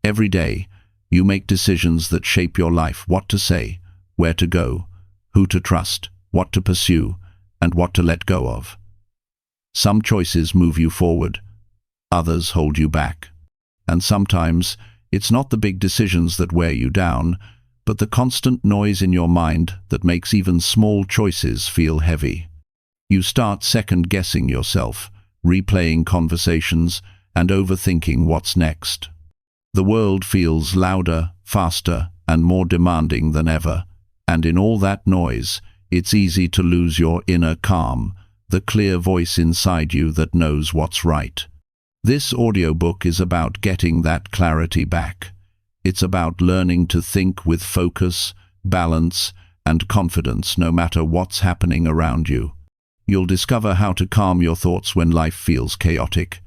Every day, you make decisions that shape your life: what to say, where to go, who to trust, what to pursue, and what to let go of. Some choices move you forward, others hold you back. And sometimes, it's not the big decisions that wear you down, but the constant noise in your mind that makes even small choices feel heavy. You start second-guessing yourself, replaying conversations, and overthinking what's next. The world feels louder, faster, and more demanding than ever, and in all that noise, it's easy to lose your inner calm, the clear voice inside you that knows what's right. This audiobook is about getting that clarity back. It's about learning to think with focus, balance, and confidence no matter what's happening around you. You'll discover how to calm your thoughts when life feels chaotic,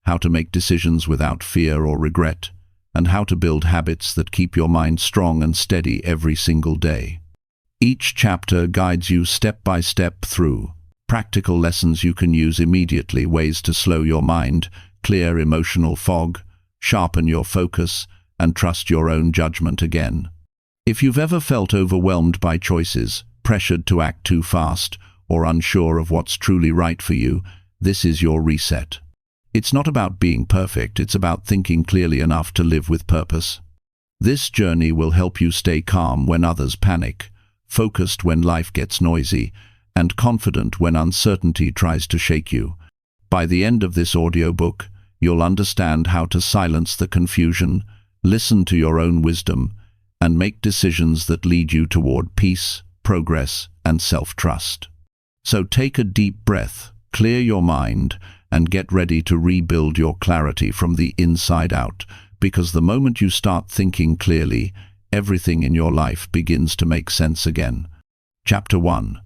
how to make decisions without fear or regret, and how to build habits that keep your mind strong and steady every single day. Each chapter guides you step by step through practical lessons you can use immediately, ways to slow your mind, clear emotional fog, sharpen your focus, and trust your own judgment again. If you've ever felt overwhelmed by choices, pressured to act too fast, or unsure of what's truly right for you, this is your reset. It's not about being perfect, it's about thinking clearly enough to live with purpose. This journey will help you stay calm when others panic, focused when life gets noisy, and confident when uncertainty tries to shake you. By the end of this audiobook, you'll understand how to silence the confusion, listen to your own wisdom, and make decisions that lead you toward peace, progress, and self-trust. So take a deep breath, clear your mind, and get ready to rebuild your clarity from the inside out, because the moment you start thinking clearly, everything in your life begins to make sense again. Chapter 1.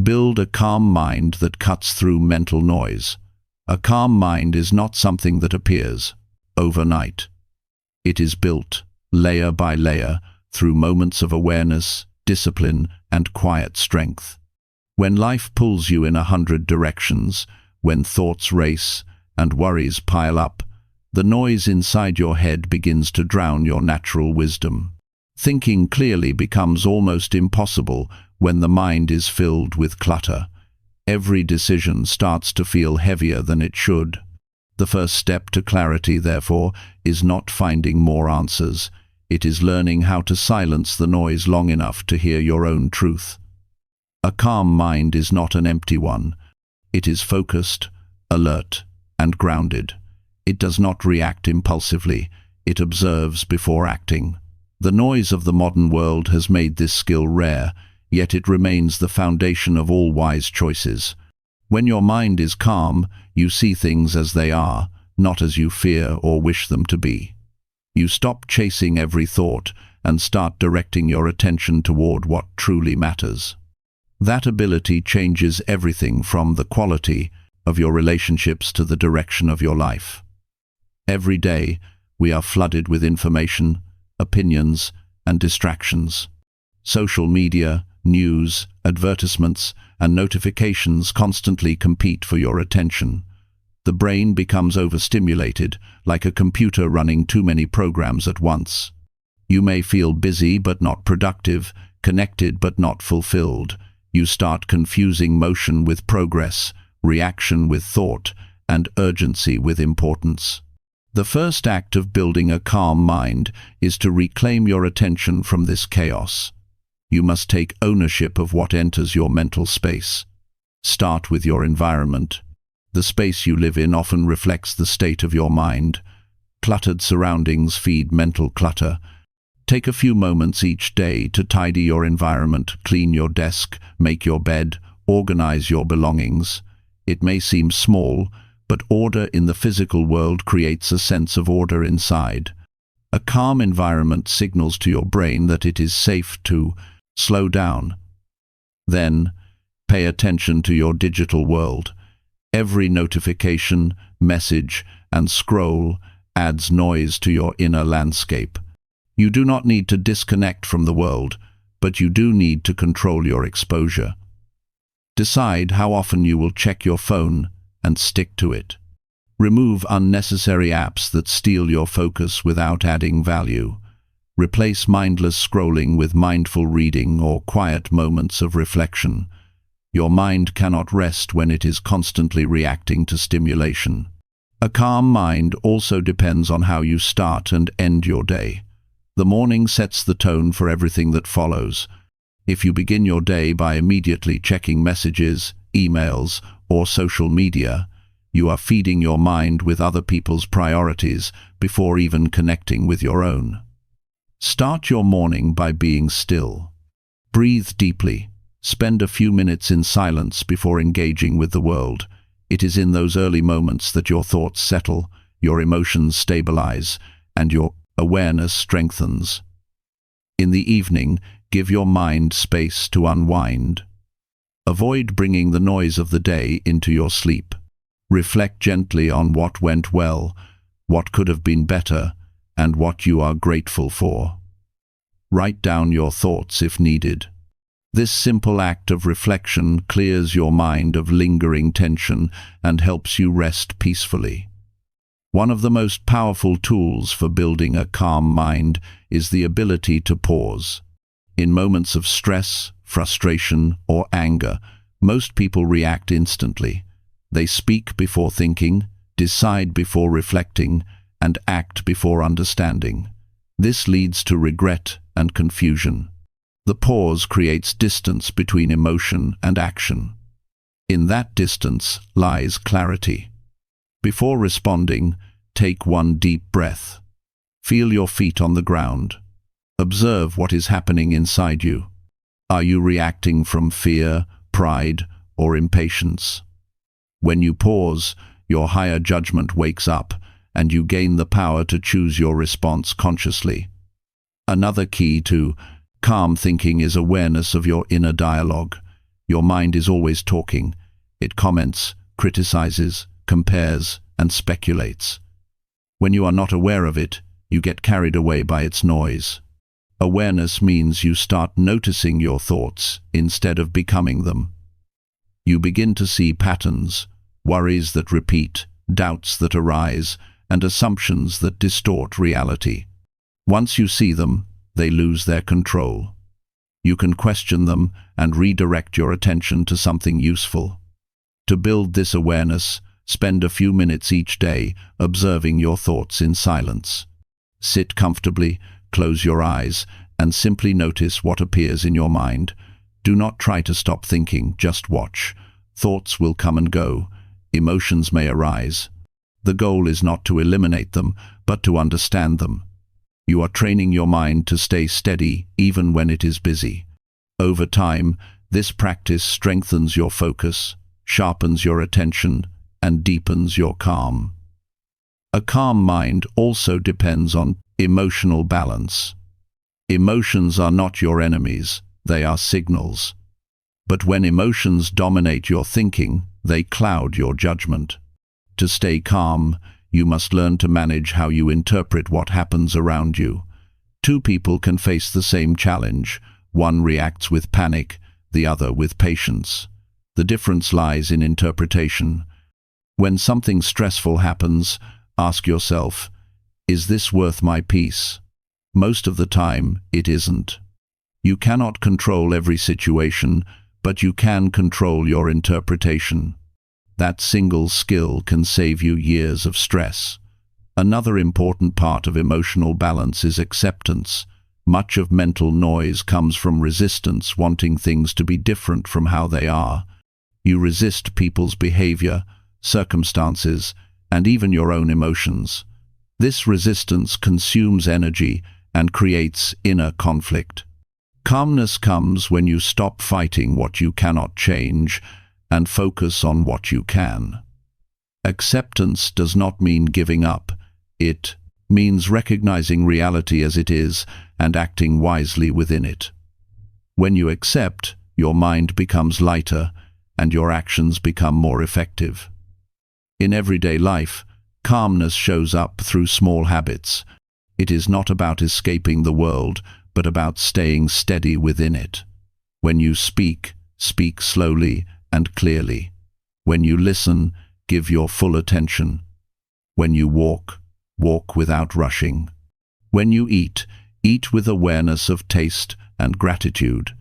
Build a calm mind that cuts through mental noise. A calm mind is not something that appears overnight. It is built, layer by layer, through moments of awareness, discipline, and quiet strength. When life pulls you in 100 directions, when thoughts race and worries pile up, the noise inside your head begins to drown your natural wisdom. Thinking clearly becomes almost impossible when the mind is filled with clutter. Every decision starts to feel heavier than it should. The first step to clarity, therefore, is not finding more answers. It is learning how to silence the noise long enough to hear your own truth. A calm mind is not an empty one. It is focused, alert, and grounded. It does not react impulsively. It observes before acting. The noise of the modern world has made this skill rare, yet it remains the foundation of all wise choices. When your mind is calm, you see things as they are, not as you fear or wish them to be. You stop chasing every thought and start directing your attention toward what truly matters. That ability changes everything from the quality of your relationships to the direction of your life. Every day, we are flooded with information, opinions, and distractions. Social media, news, advertisements, and notifications constantly compete for your attention. The brain becomes overstimulated, like a computer running too many programs at once. You may feel busy but not productive, connected but not fulfilled. You start confusing motion with progress, reaction with thought, and urgency with importance. The first act of building a calm mind is to reclaim your attention from this chaos. You must take ownership of what enters your mental space. Start with your environment. The space you live in often reflects the state of your mind. Cluttered surroundings feed mental clutter. Take a few moments each day to tidy your environment, clean your desk, make your bed, organize your belongings. It may seem small, but order in the physical world creates a sense of order inside. A calm environment signals to your brain that it is safe to slow down. Then, pay attention to your digital world. Every notification, message, and scroll adds noise to your inner landscape. You do not need to disconnect from the world, but you do need to control your exposure. Decide how often you will check your phone and stick to it. Remove unnecessary apps that steal your focus without adding value. Replace mindless scrolling with mindful reading or quiet moments of reflection. Your mind cannot rest when it is constantly reacting to stimulation. A calm mind also depends on how you start and end your day. The morning sets the tone for everything that follows. If you begin your day by immediately checking messages, emails, or social media, you are feeding your mind with other people's priorities before even connecting with your own. Start your morning by being still. Breathe deeply. Spend a few minutes in silence before engaging with the world. It is in those early moments that your thoughts settle, your emotions stabilize, and your awareness strengthens. In the evening, give your mind space to unwind. Avoid bringing the noise of the day into your sleep. Reflect gently on what went well, what could have been better, and what you are grateful for. Write down your thoughts if needed. This simple act of reflection clears your mind of lingering tension and helps you rest peacefully. One of the most powerful tools for building a calm mind is the ability to pause. In moments of stress, frustration, or anger, most people react instantly. They speak before thinking, decide before reflecting, and act before understanding. This leads to regret and confusion. The pause creates distance between emotion and action. In that distance lies clarity. Before responding, take one deep breath. Feel your feet on the ground. Observe what is happening inside you. Are you reacting from fear, pride, or impatience? When you pause, your higher judgment wakes up, and you gain the power to choose your response consciously. Another key to calm thinking is awareness of your inner dialogue. Your mind is always talking. It comments, criticizes, compares, and speculates. When you are not aware of it, you get carried away by its noise. Awareness means you start noticing your thoughts instead of becoming them. You begin to see patterns, worries that repeat, doubts that arise, and assumptions that distort reality. Once you see them, they lose their control. You can question them and redirect your attention to something useful. To build this awareness, spend a few minutes each day observing your thoughts in silence. Sit comfortably, close your eyes, and simply notice what appears in your mind. Do not try to stop thinking, just watch. Thoughts will come and go. Emotions may arise. The goal is not to eliminate them, but to understand them. You are training your mind to stay steady even when it is busy. Over time, this practice strengthens your focus, sharpens your attention, and deepens your calm. A calm mind also depends on emotional balance. Emotions are not your enemies, they are signals. But when emotions dominate your thinking, they cloud your judgment. To stay calm, you must learn to manage how you interpret what happens around you. Two people can face the same challenge. One reacts with panic, the other with patience. The difference lies in interpretation. When something stressful happens, ask yourself, is this worth my peace? Most of the time, it isn't. You cannot control every situation, but you can control your interpretation. That single skill can save you years of stress. Another important part of emotional balance is acceptance. Much of mental noise comes from resistance, wanting things to be different from how they are. You resist people's behavior, circumstances, and even your own emotions. This resistance consumes energy and creates inner conflict. Calmness comes when you stop fighting what you cannot change and focus on what you can. Acceptance does not mean giving up. It means recognizing reality as it is and acting wisely within it. When you accept, your mind becomes lighter and your actions become more effective. In everyday life, calmness shows up through small habits. It is not about escaping the world, but about staying steady within it. When you speak, speak slowly and clearly. When you listen, give your full attention. When you walk, walk without rushing. When you eat, eat with awareness of taste and gratitude.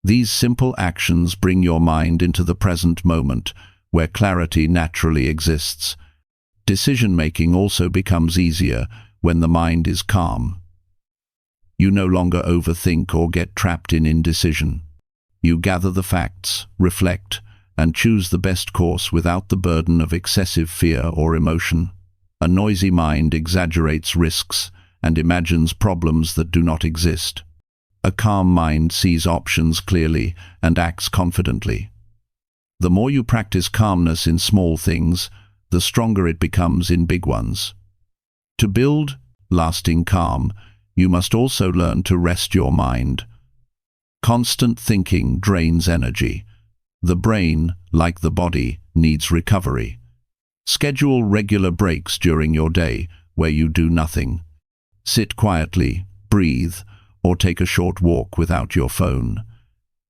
These simple actions bring your mind into the present moment, where clarity naturally exists. Decision-making also becomes easier when the mind is calm. You no longer overthink or get trapped in indecision. You gather the facts, reflect, and choose the best course without the burden of excessive fear or emotion. A noisy mind exaggerates risks and imagines problems that do not exist. A calm mind sees options clearly and acts confidently. The more you practice calmness in small things, the stronger it becomes in big ones. To build lasting calm, you must also learn to rest your mind. Constant thinking drains energy. The brain, like the body, needs recovery. Schedule regular breaks during your day where you do nothing. Sit quietly, breathe, or take a short walk without your phone.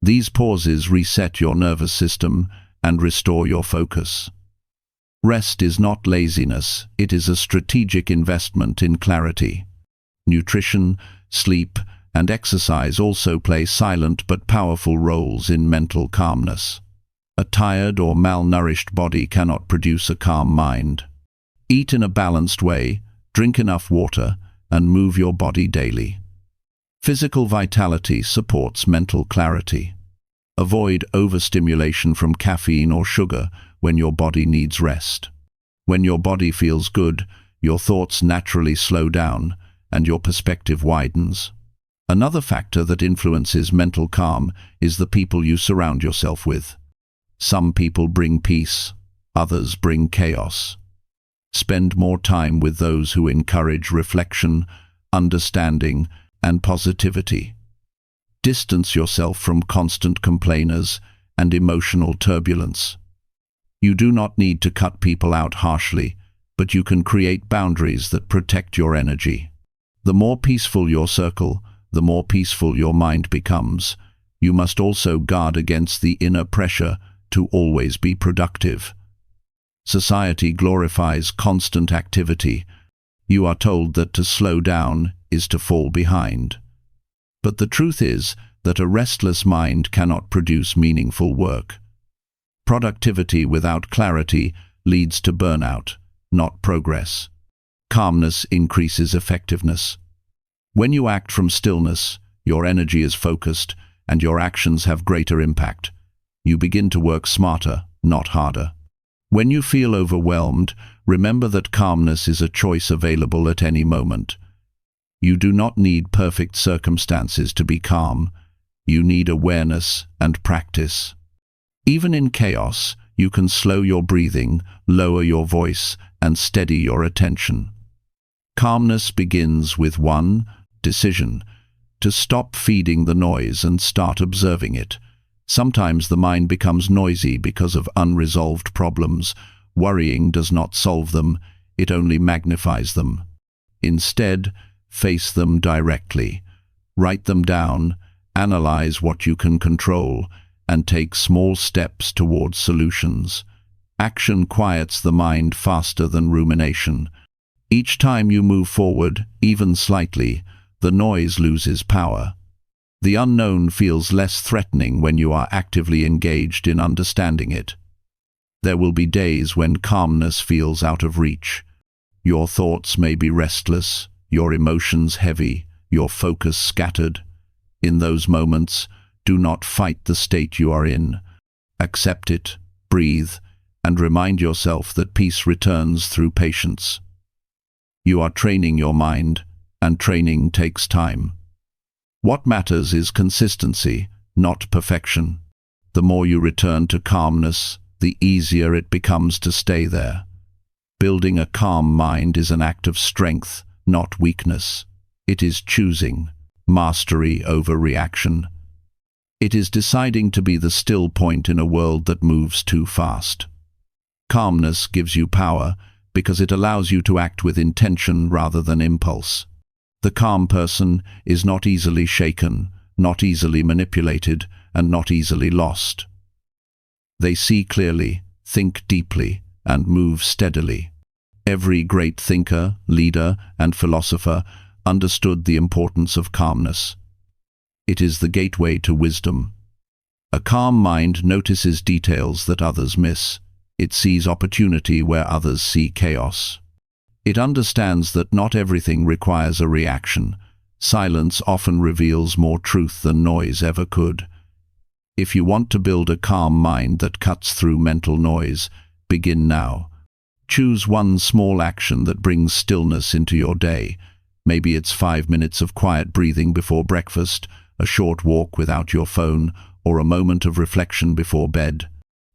These pauses reset your nervous system and restore your focus. Rest is not laziness, it is a strategic investment in clarity. Nutrition, sleep, and exercise also play silent but powerful roles in mental calmness. A tired or malnourished body cannot produce a calm mind. Eat in a balanced way, drink enough water, and move your body daily. Physical vitality supports mental clarity. Avoid overstimulation from caffeine or sugar when your body needs rest. When your body feels good, your thoughts naturally slow down and your perspective widens. Another factor that influences mental calm is the people you surround yourself with. Some people bring peace, others bring chaos. Spend more time with those who encourage reflection, understanding, and positivity. Distance yourself from constant complainers and emotional turbulence. You do not need to cut people out harshly, but you can create boundaries that protect your energy. The more peaceful your circle, the more peaceful your mind becomes. You must also guard against the inner pressure to always be productive. Society glorifies constant activity. You are told that to slow down is to fall behind. But the truth is that a restless mind cannot produce meaningful work. Productivity without clarity leads to burnout, not progress. Calmness increases effectiveness. When you act from stillness, your energy is focused and your actions have greater impact. You begin to work smarter, not harder. When you feel overwhelmed, remember that calmness is a choice available at any moment. You do not need perfect circumstances to be calm. You need awareness and practice. Even in chaos, you can slow your breathing, lower your voice, and steady your attention. Calmness begins with one decision: to stop feeding the noise and start observing it. Sometimes the mind becomes noisy because of unresolved problems. Worrying does not solve them, it only magnifies them. Instead, face them directly. Write them down, analyze what you can control, and take small steps towards solutions. Action quiets the mind faster than rumination. Each time you move forward, even slightly, the noise loses power. The unknown feels less threatening when you are actively engaged in understanding it. There will be days when calmness feels out of reach. Your thoughts may be restless, your emotions heavy, your focus scattered. In those moments, do not fight the state you are in. Accept it, breathe, and remind yourself that peace returns through patience. You are training your mind, and training takes time. What matters is consistency, not perfection. The more you return to calmness, the easier it becomes to stay there. Building a calm mind is an act of strength, not weakness. It is choosing mastery over reaction. It is deciding to be the still point in a world that moves too fast. Calmness gives you power because it allows you to act with intention rather than impulse. The calm person is not easily shaken, not easily manipulated, and not easily lost. They see clearly, think deeply, and move steadily. Every great thinker, leader, and philosopher understood the importance of calmness. It is the gateway to wisdom. A calm mind notices details that others miss. It sees opportunity where others see chaos. It understands that not everything requires a reaction. Silence often reveals more truth than noise ever could. If you want to build a calm mind that cuts through mental noise, begin now. Choose one small action that brings stillness into your day. Maybe it's 5 minutes of quiet breathing before breakfast, a short walk without your phone, or a moment of reflection before bed.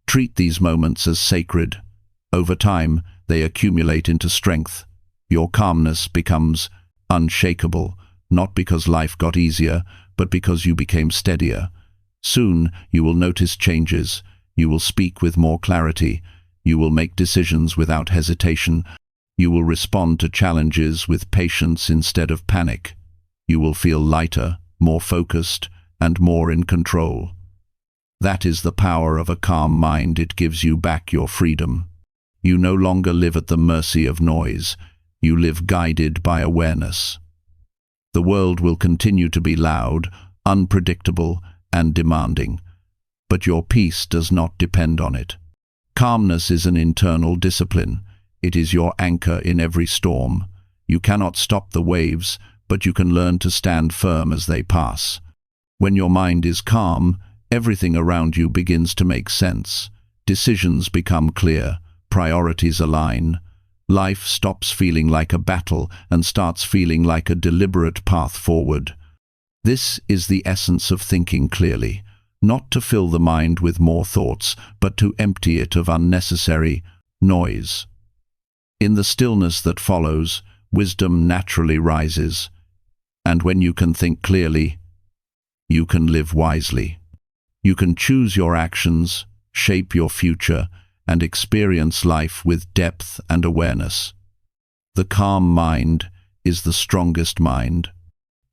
Treat these moments as sacred. Over time, they accumulate into strength. Your calmness becomes unshakable, not because life got easier, but because you became steadier. Soon, you will notice changes. You will speak with more clarity. You will make decisions without hesitation. You will respond to challenges with patience instead of panic. You will feel lighter, more focused, and more in control. That is the power of a calm mind. It gives you back your freedom. You no longer live at the mercy of noise. You live guided by awareness. The world will continue to be loud, unpredictable, and demanding, but your peace does not depend on it. Calmness is an internal discipline. It is your anchor in every storm. You cannot stop the waves, but you can learn to stand firm as they pass. When your mind is calm, everything around you begins to make sense. Decisions become clear, priorities align. Life stops feeling like a battle and starts feeling like a deliberate path forward. This is the essence of thinking clearly, not to fill the mind with more thoughts, but to empty it of unnecessary noise. In the stillness that follows, wisdom naturally rises. And when you can think clearly, you can live wisely. You can choose your actions, shape your future, and experience life with depth and awareness. The calm mind is the strongest mind.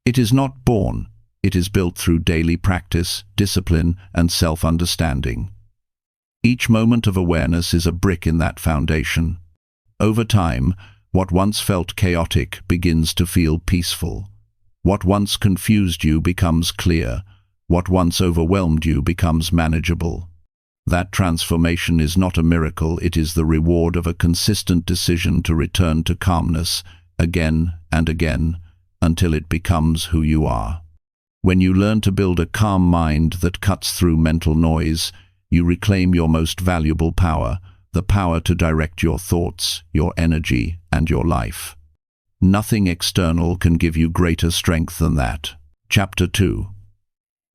It is not born. It is built through daily practice, discipline, and self-understanding. Each moment of awareness is a brick in that foundation. Over time, what once felt chaotic begins to feel peaceful. What once confused you becomes clear. What once overwhelmed you becomes manageable. That transformation is not a miracle, it is the reward of a consistent decision to return to calmness again and again until it becomes who you are. When you learn to build a calm mind that cuts through mental noise, you reclaim your most valuable power, the power to direct your thoughts, your energy, and your life. Nothing external can give you greater strength than that. Chapter 2.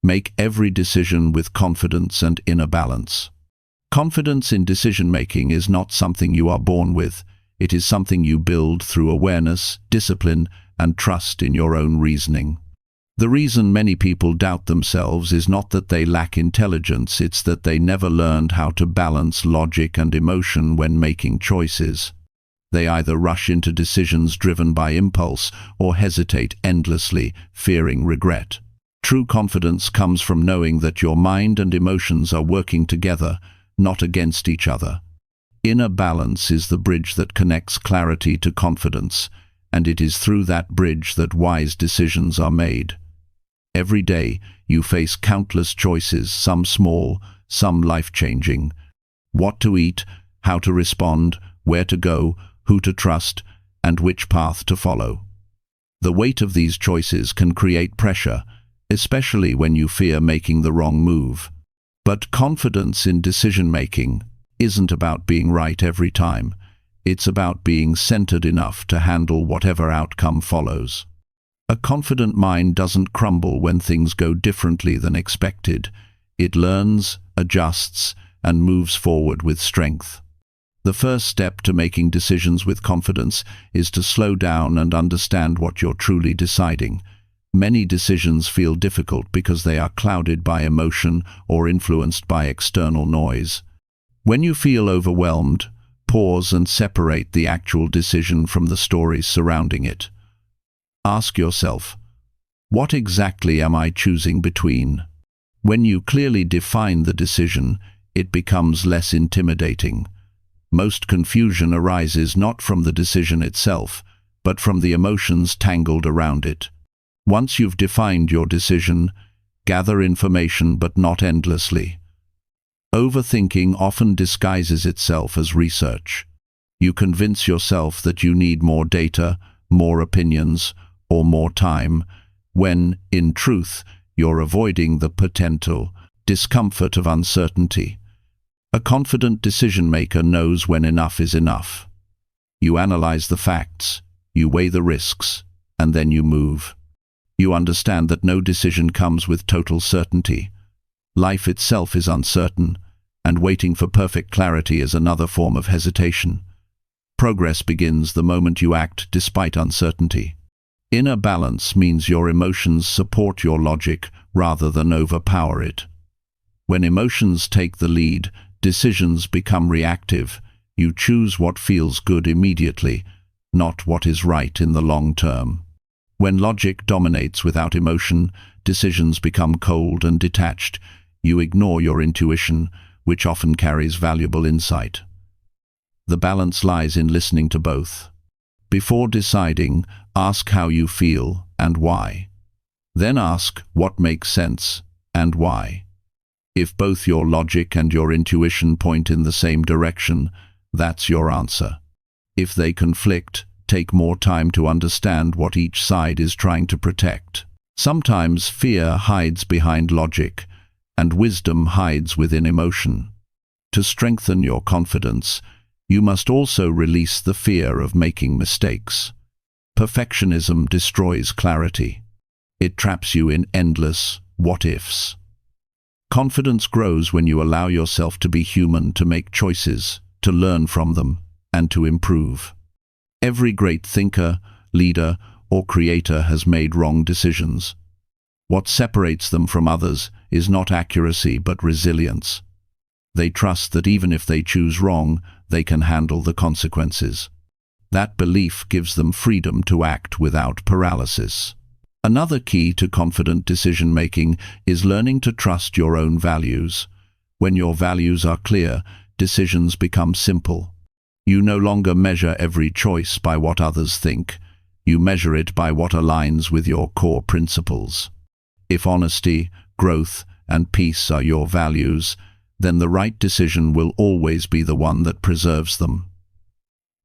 Make every decision with confidence and inner balance. Confidence in decision-making is not something you are born with. It is something you build through awareness, discipline, and trust in your own reasoning. The reason many people doubt themselves is not that they lack intelligence, it's that they never learned how to balance logic and emotion when making choices. They either rush into decisions driven by impulse or hesitate endlessly, fearing regret. True confidence comes from knowing that your mind and emotions are working together, not against each other. Inner balance is the bridge that connects clarity to confidence, and it is through that bridge that wise decisions are made. Every day, you face countless choices, some small, some life-changing. What to eat, how to respond, where to go, who to trust, and which path to follow. The weight of these choices can create pressure, especially when you fear making the wrong move. But confidence in decision-making isn't about being right every time. It's about being centered enough to handle whatever outcome follows. A confident mind doesn't crumble when things go differently than expected. It learns, adjusts, and moves forward with strength. The first step to making decisions with confidence is to slow down and understand what you're truly deciding. Many decisions feel difficult because they are clouded by emotion or influenced by external noise. When you feel overwhelmed, pause and separate the actual decision from the stories surrounding it. Ask yourself, what exactly am I choosing between? When you clearly define the decision, it becomes less intimidating. Most confusion arises not from the decision itself, but from the emotions tangled around it. Once you've defined your decision, gather information but not endlessly. Overthinking often disguises itself as research. You convince yourself that you need more data, more opinions, or more time, when, in truth, you're avoiding the potential discomfort of uncertainty. A confident decision-maker knows when enough is enough. You analyze the facts, you weigh the risks, and then you move. You understand that no decision comes with total certainty. Life itself is uncertain, and waiting for perfect clarity is another form of hesitation. Progress begins the moment you act despite uncertainty. Inner balance means your emotions support your logic rather than overpower it. When emotions take the lead, decisions become reactive. You choose what feels good immediately, not what is right in the long term. When logic dominates without emotion, decisions become cold and detached. You ignore your intuition, which often carries valuable insight. The balance lies in listening to both. Before deciding, ask how you feel and why. Then ask what makes sense and why. If both your logic and your intuition point in the same direction, that's your answer. If they conflict, take more time to understand what each side is trying to protect. Sometimes fear hides behind logic, and wisdom hides within emotion. To strengthen your confidence, you must also release the fear of making mistakes. Perfectionism destroys clarity. It traps you in endless what-ifs. Confidence grows when you allow yourself to be human, to make choices, to learn from them, and to improve. Every great thinker, leader, or creator has made wrong decisions. What separates them from others is not accuracy but resilience. They trust that even if they choose wrong, they can handle the consequences. That belief gives them freedom to act without paralysis. Another key to confident decision-making is learning to trust your own values. When your values are clear, decisions become simple. You no longer measure every choice by what others think. You measure it by what aligns with your core principles. If honesty, growth, and peace are your values, then the right decision will always be the one that preserves them.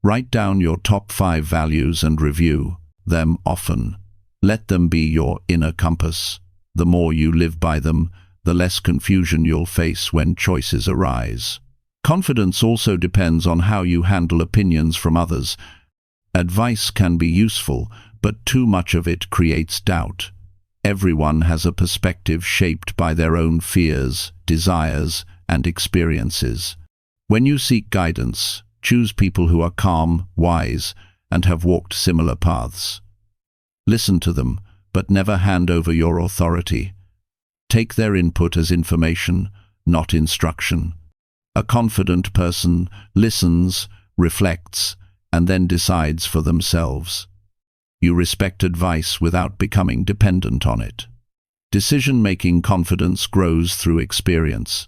Write down your top 5 values and review them often. Let them be your inner compass. The more you live by them, the less confusion you'll face when choices arise. Confidence also depends on how you handle opinions from others. Advice can be useful, but too much of it creates doubt. Everyone has a perspective shaped by their own fears, desires, and experiences. When you seek guidance, choose people who are calm, wise, and have walked similar paths. Listen to them, but never hand over your authority. Take their input as information, not instruction. A confident person listens, reflects, and then decides for themselves. You respect advice without becoming dependent on it. Decision-making confidence grows through experience.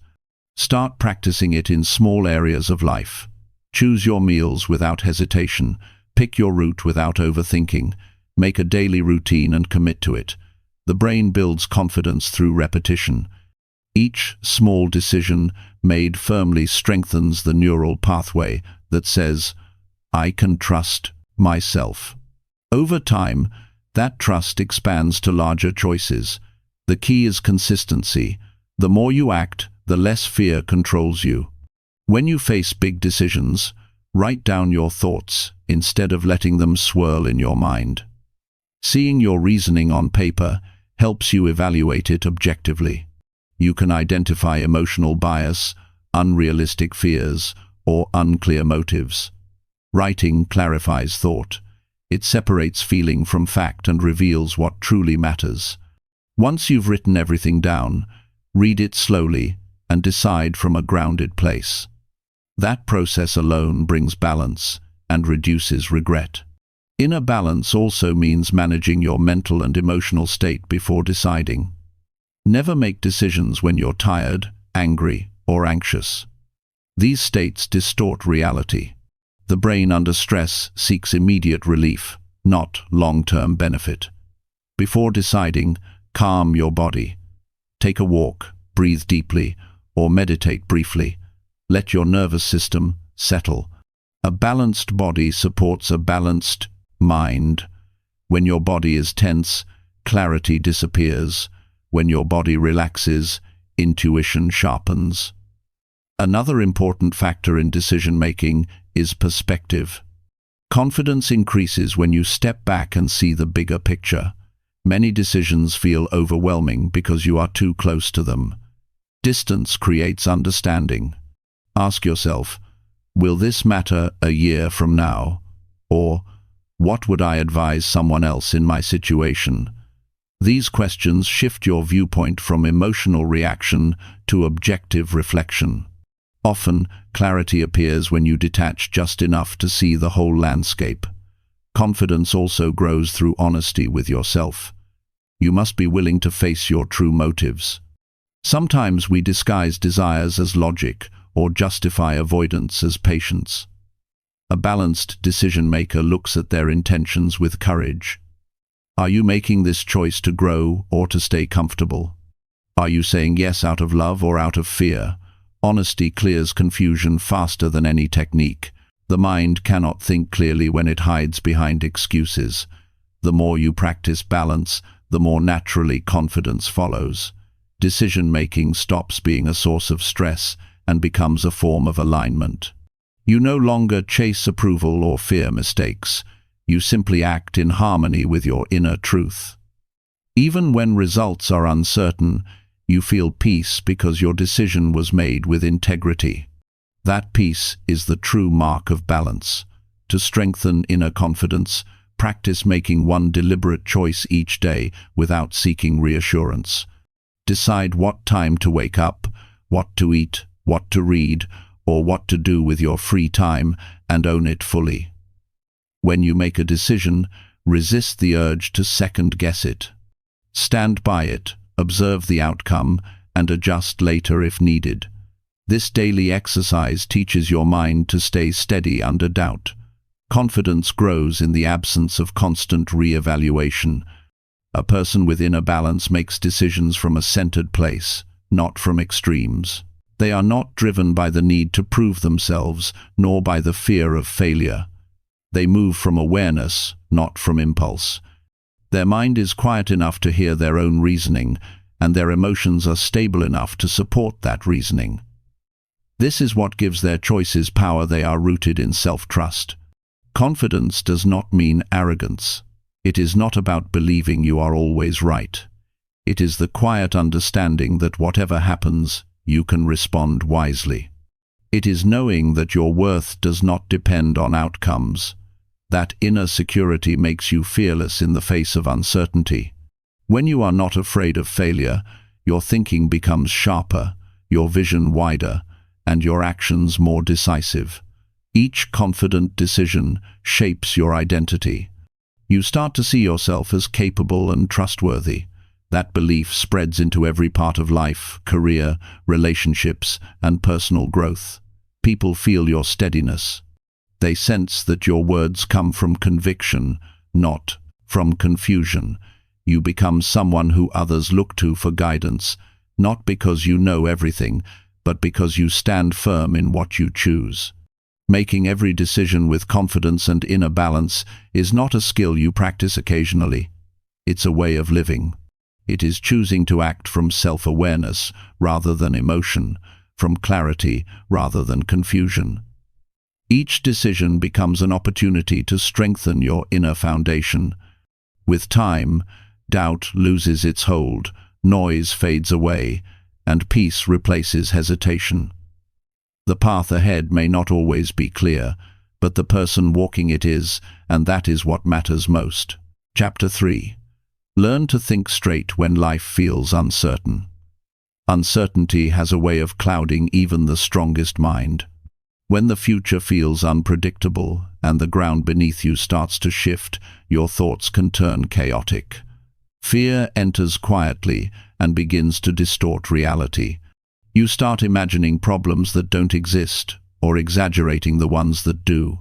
Start practicing it in small areas of life. Choose your meals without hesitation. Pick your route without overthinking. Make a daily routine and commit to it. The brain builds confidence through repetition. Each small decision made firmly strengthens the neural pathway that says, "I can trust myself." Over time, that trust expands to larger choices. The key is consistency. The more you act, the less fear controls you. When you face big decisions, write down your thoughts instead of letting them swirl in your mind. Seeing your reasoning on paper helps you evaluate it objectively. You can identify emotional bias, unrealistic fears, or unclear motives. Writing clarifies thought. It separates feeling from fact and reveals what truly matters. Once you've written everything down, read it slowly and decide from a grounded place. That process alone brings balance and reduces regret. Inner balance also means managing your mental and emotional state before deciding. Never make decisions when you're tired, angry, or anxious. These states distort reality. The brain under stress seeks immediate relief, not long-term benefit. Before deciding, calm your body. Take a walk, breathe deeply, or meditate briefly. Let your nervous system settle. A balanced body supports a balanced mind. When your body is tense, clarity disappears. When your body relaxes, intuition sharpens. Another important factor in decision-making is perspective. Confidence increases when you step back and see the bigger picture. Many decisions feel overwhelming because you are too close to them. Distance creates understanding. Ask yourself, will this matter a year from now? Or, what would I advise someone else in my situation? These questions shift your viewpoint from emotional reaction to objective reflection. Often, clarity appears when you detach just enough to see the whole landscape. Confidence also grows through honesty with yourself. You must be willing to face your true motives. Sometimes we disguise desires as logic or justify avoidance as patience. A balanced decision-maker looks at their intentions with courage. Are you making this choice to grow or to stay comfortable? Are you saying yes out of love or out of fear? Honesty clears confusion faster than any technique. The mind cannot think clearly when it hides behind excuses. The more you practice balance, the more naturally confidence follows. Decision-making stops being a source of stress and becomes a form of alignment. You no longer chase approval or fear mistakes. You simply act in harmony with your inner truth. Even when results are uncertain, you feel peace because your decision was made with integrity. That peace is the true mark of balance. To strengthen inner confidence, practice making one deliberate choice each day without seeking reassurance. Decide what time to wake up, what to eat, what to read, or what to do with your free time, and own it fully. When you make a decision, resist the urge to second-guess it. Stand by it, observe the outcome, and adjust later if needed. This daily exercise teaches your mind to stay steady under doubt. Confidence grows in the absence of constant re-evaluation. A person with inner balance makes decisions from a centered place, not from extremes. They are not driven by the need to prove themselves, nor by the fear of failure. They move from awareness, not from impulse. Their mind is quiet enough to hear their own reasoning, and their emotions are stable enough to support that reasoning. This is what gives their choices power. They are rooted in self-trust. Confidence does not mean arrogance. It is not about believing you are always right. It is the quiet understanding that whatever happens, you can respond wisely. It is knowing that your worth does not depend on outcomes. That inner security makes you fearless in the face of uncertainty. When you are not afraid of failure, your thinking becomes sharper, your vision wider, and your actions more decisive. Each confident decision shapes your identity. You start to see yourself as capable and trustworthy. That belief spreads into every part of life, career, relationships, and personal growth. People feel your steadiness. They sense that your words come from conviction, not from confusion. You become someone who others look to for guidance, not because you know everything, but because you stand firm in what you choose. Making every decision with confidence and inner balance is not a skill you practice occasionally. It's a way of living. It is choosing to act from self-awareness rather than emotion, from clarity rather than confusion. Each decision becomes an opportunity to strengthen your inner foundation. With time, doubt loses its hold, noise fades away, and peace replaces hesitation. The path ahead may not always be clear, but the person walking it is, and that is what matters most. Chapter 3. Learn to think straight when life feels uncertain. Uncertainty has a way of clouding even the strongest mind. When the future feels unpredictable and the ground beneath you starts to shift, your thoughts can turn chaotic. Fear enters quietly and begins to distort reality. You start imagining problems that don't exist, or exaggerating the ones that do.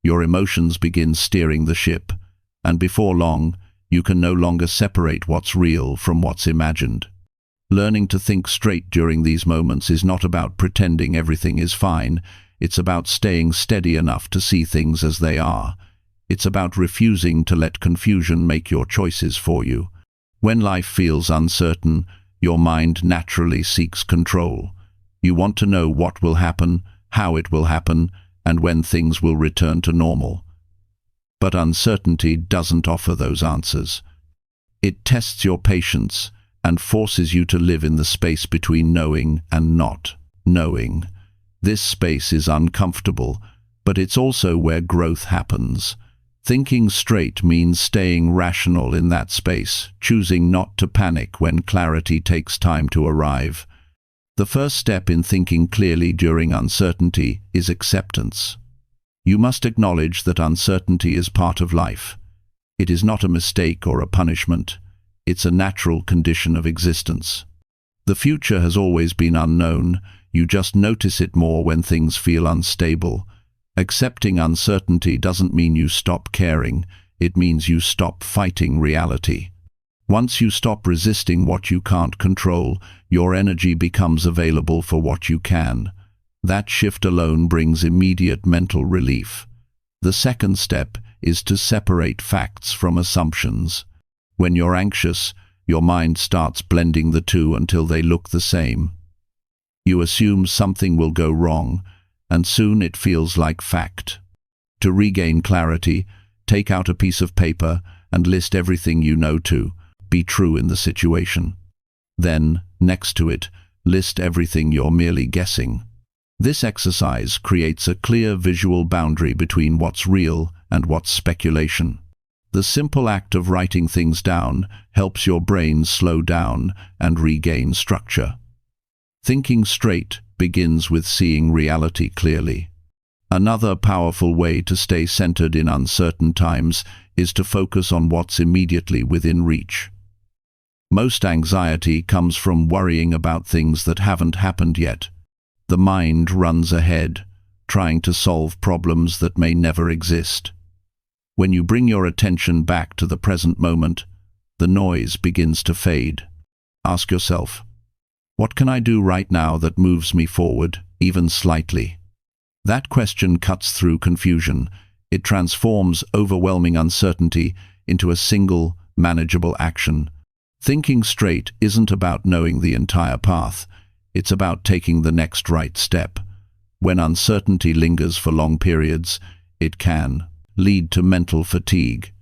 Your emotions begin steering the ship, and before long, you can no longer separate what's real from what's imagined. Learning to think straight during these moments is not about pretending everything is fine. It's about staying steady enough to see things as they are. It's about refusing to let confusion make your choices for you. When life feels uncertain, your mind naturally seeks control. You want to know what will happen, how it will happen, and when things will return to normal. But uncertainty doesn't offer those answers. It tests your patience and forces you to live in the space between knowing and not knowing. This space is uncomfortable, but it's also where growth happens. Thinking straight means staying rational in that space, choosing not to panic when clarity takes time to arrive. The first step in thinking clearly during uncertainty is acceptance. You must acknowledge that uncertainty is part of life. It is not a mistake or a punishment. It's a natural condition of existence. The future has always been unknown. You just notice it more when things feel unstable. Accepting uncertainty doesn't mean you stop caring. It means you stop fighting reality. Once you stop resisting what you can't control, your energy becomes available for what you can. That shift alone brings immediate mental relief. The second step is to separate facts from assumptions. When you're anxious, your mind starts blending the two until they look the same. You assume something will go wrong, and soon it feels like fact. To regain clarity, take out a piece of paper and list everything you know to be true in the situation. Then, next to it, list everything you're merely guessing. This exercise creates a clear visual boundary between what's real and what's speculation. The simple act of writing things down helps your brain slow down and regain structure. Thinking straight begins with seeing reality clearly. Another powerful way to stay centered in uncertain times is to focus on what's immediately within reach. Most anxiety comes from worrying about things that haven't happened yet. The mind runs ahead, trying to solve problems that may never exist. When you bring your attention back to the present moment, the noise begins to fade. Ask yourself, what can I do right now that moves me forward, even slightly? That question cuts through confusion. It transforms overwhelming uncertainty into a single, manageable action. Thinking straight isn't about knowing the entire path. It's about taking the next right step. When uncertainty lingers for long periods, it can lead to mental fatigue.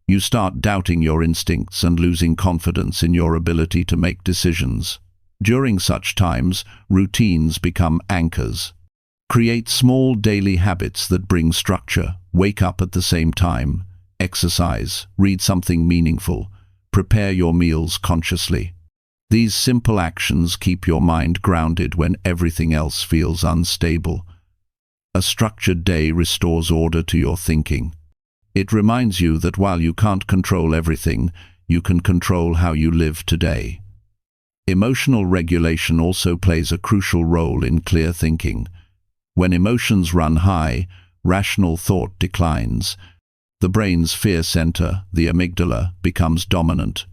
You start doubting your instincts and losing confidence in your ability to make decisions. During such times, routines become anchors. Create small daily habits that bring structure. Wake up at the same time. Exercise. Read something meaningful. Prepare your meals consciously. These simple actions keep your mind grounded when everything else feels unstable. A structured day restores order to your thinking. It reminds you that while you can't control everything, you can control how you live today. Emotional regulation also plays a crucial role in clear thinking. When emotions run high, rational thought declines. The brain's fear center, the amygdala, becomes dominant,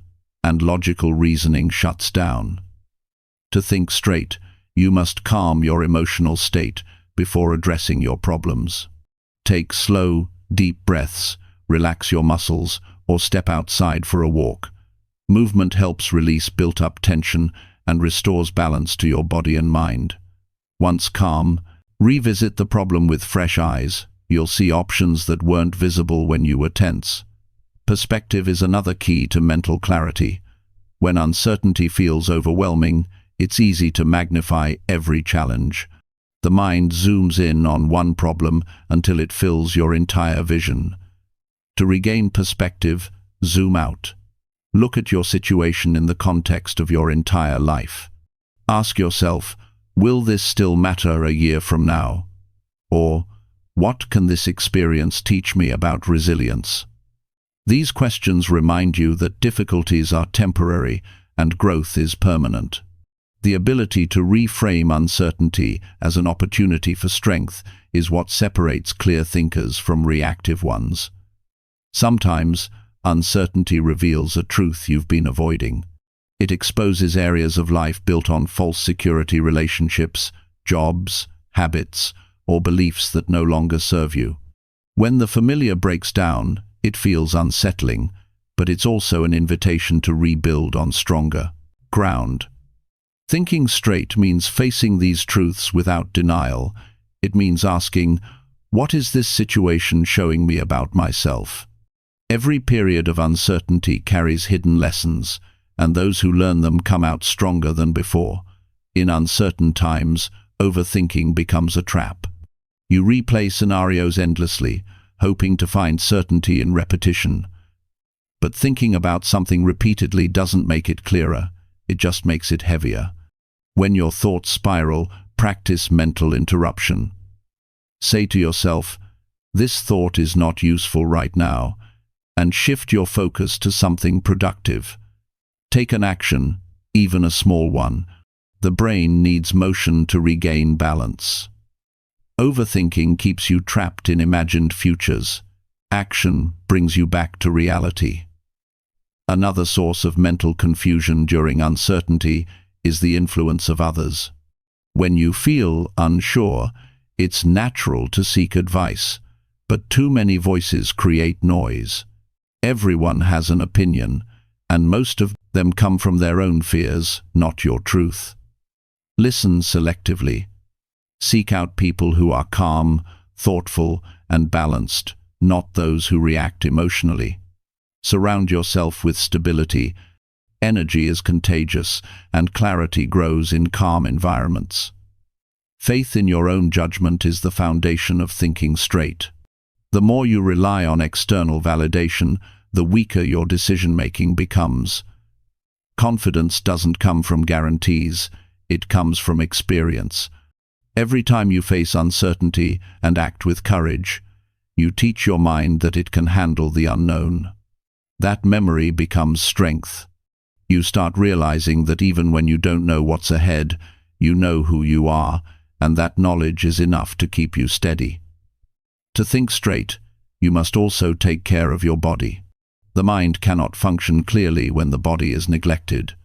and logical reasoning shuts down. To think straight, you must calm your emotional state before addressing your problems. Take slow, deep breaths, relax your muscles, or step outside for a walk. Movement helps release built-up tension and restores balance to your body and mind. Once calm, revisit the problem with fresh eyes. You'll see options that weren't visible when you were tense. Perspective is another key to mental clarity. When uncertainty feels overwhelming, it's easy to magnify every challenge. The mind zooms in on one problem until it fills your entire vision. To regain perspective, zoom out. Look at your situation in the context of your entire life. Ask yourself, will this still matter a year from now? Or, what can this experience teach me about resilience? These questions remind you that difficulties are temporary and growth is permanent. The ability to reframe uncertainty as an opportunity for strength is what separates clear thinkers from reactive ones. Sometimes, uncertainty reveals a truth you've been avoiding. It exposes areas of life built on false security relationships, jobs, habits, or beliefs that no longer serve you. When the familiar breaks down, it feels unsettling, but it's also an invitation to rebuild on stronger ground. Thinking straight means facing these truths without denial. It means asking, what is this situation showing me about myself? Every period of uncertainty carries hidden lessons, and those who learn them come out stronger than before. In uncertain times, overthinking becomes a trap. You replay scenarios endlessly, hoping to find certainty in repetition. But thinking about something repeatedly doesn't make it clearer, it just makes it heavier. When your thoughts spiral, practice mental interruption. Say to yourself, this thought is not useful right now, and shift your focus to something productive. Take an action, even a small one. The brain needs motion to regain balance. Overthinking keeps you trapped in imagined futures. Action brings you back to reality. Another source of mental confusion during uncertainty is the influence of others. When you feel unsure, it's natural to seek advice, but too many voices create noise. Everyone has an opinion, and most of them come from their own fears, not your truth. Listen selectively. Seek out people who are calm, thoughtful, and balanced, not those who react emotionally. Surround yourself with stability. Energy is contagious, and clarity grows in calm environments. Faith in your own judgment is the foundation of thinking straight. The more you rely on external validation, the weaker your decision-making becomes. Confidence doesn't come from guarantees, it comes from experience. Every time you face uncertainty and act with courage, you teach your mind that it can handle the unknown. That memory becomes strength. You start realizing that even when you don't know what's ahead, you know who you are, and that knowledge is enough to keep you steady. To think straight, you must also take care of your body. The mind cannot function clearly when the body is neglected.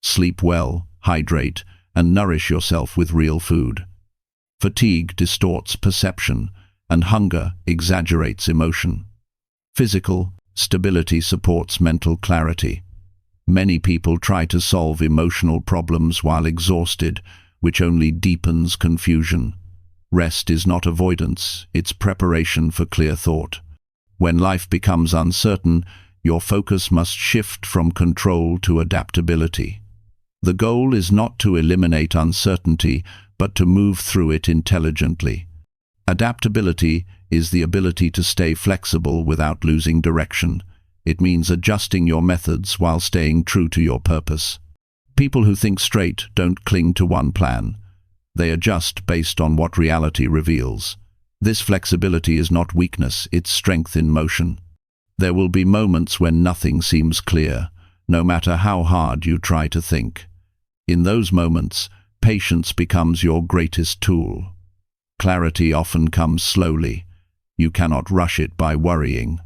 Sleep well, hydrate, and nourish yourself with real food. Fatigue distorts perception, and hunger exaggerates emotion. Physical stability supports mental clarity. Many people try to solve emotional problems while exhausted, which only deepens confusion. Rest is not avoidance, it's preparation for clear thought. When life becomes uncertain, your focus must shift from control to adaptability. The goal is not to eliminate uncertainty, but to move through it intelligently. Adaptability is the ability to stay flexible without losing direction. It means adjusting your methods while staying true to your purpose. People who think straight don't cling to one plan. They adjust based on what reality reveals. This flexibility is not weakness, it's strength in motion. There will be moments when nothing seems clear, no matter how hard you try to think. In those moments, patience becomes your greatest tool. Clarity often comes slowly. You cannot rush it by worrying.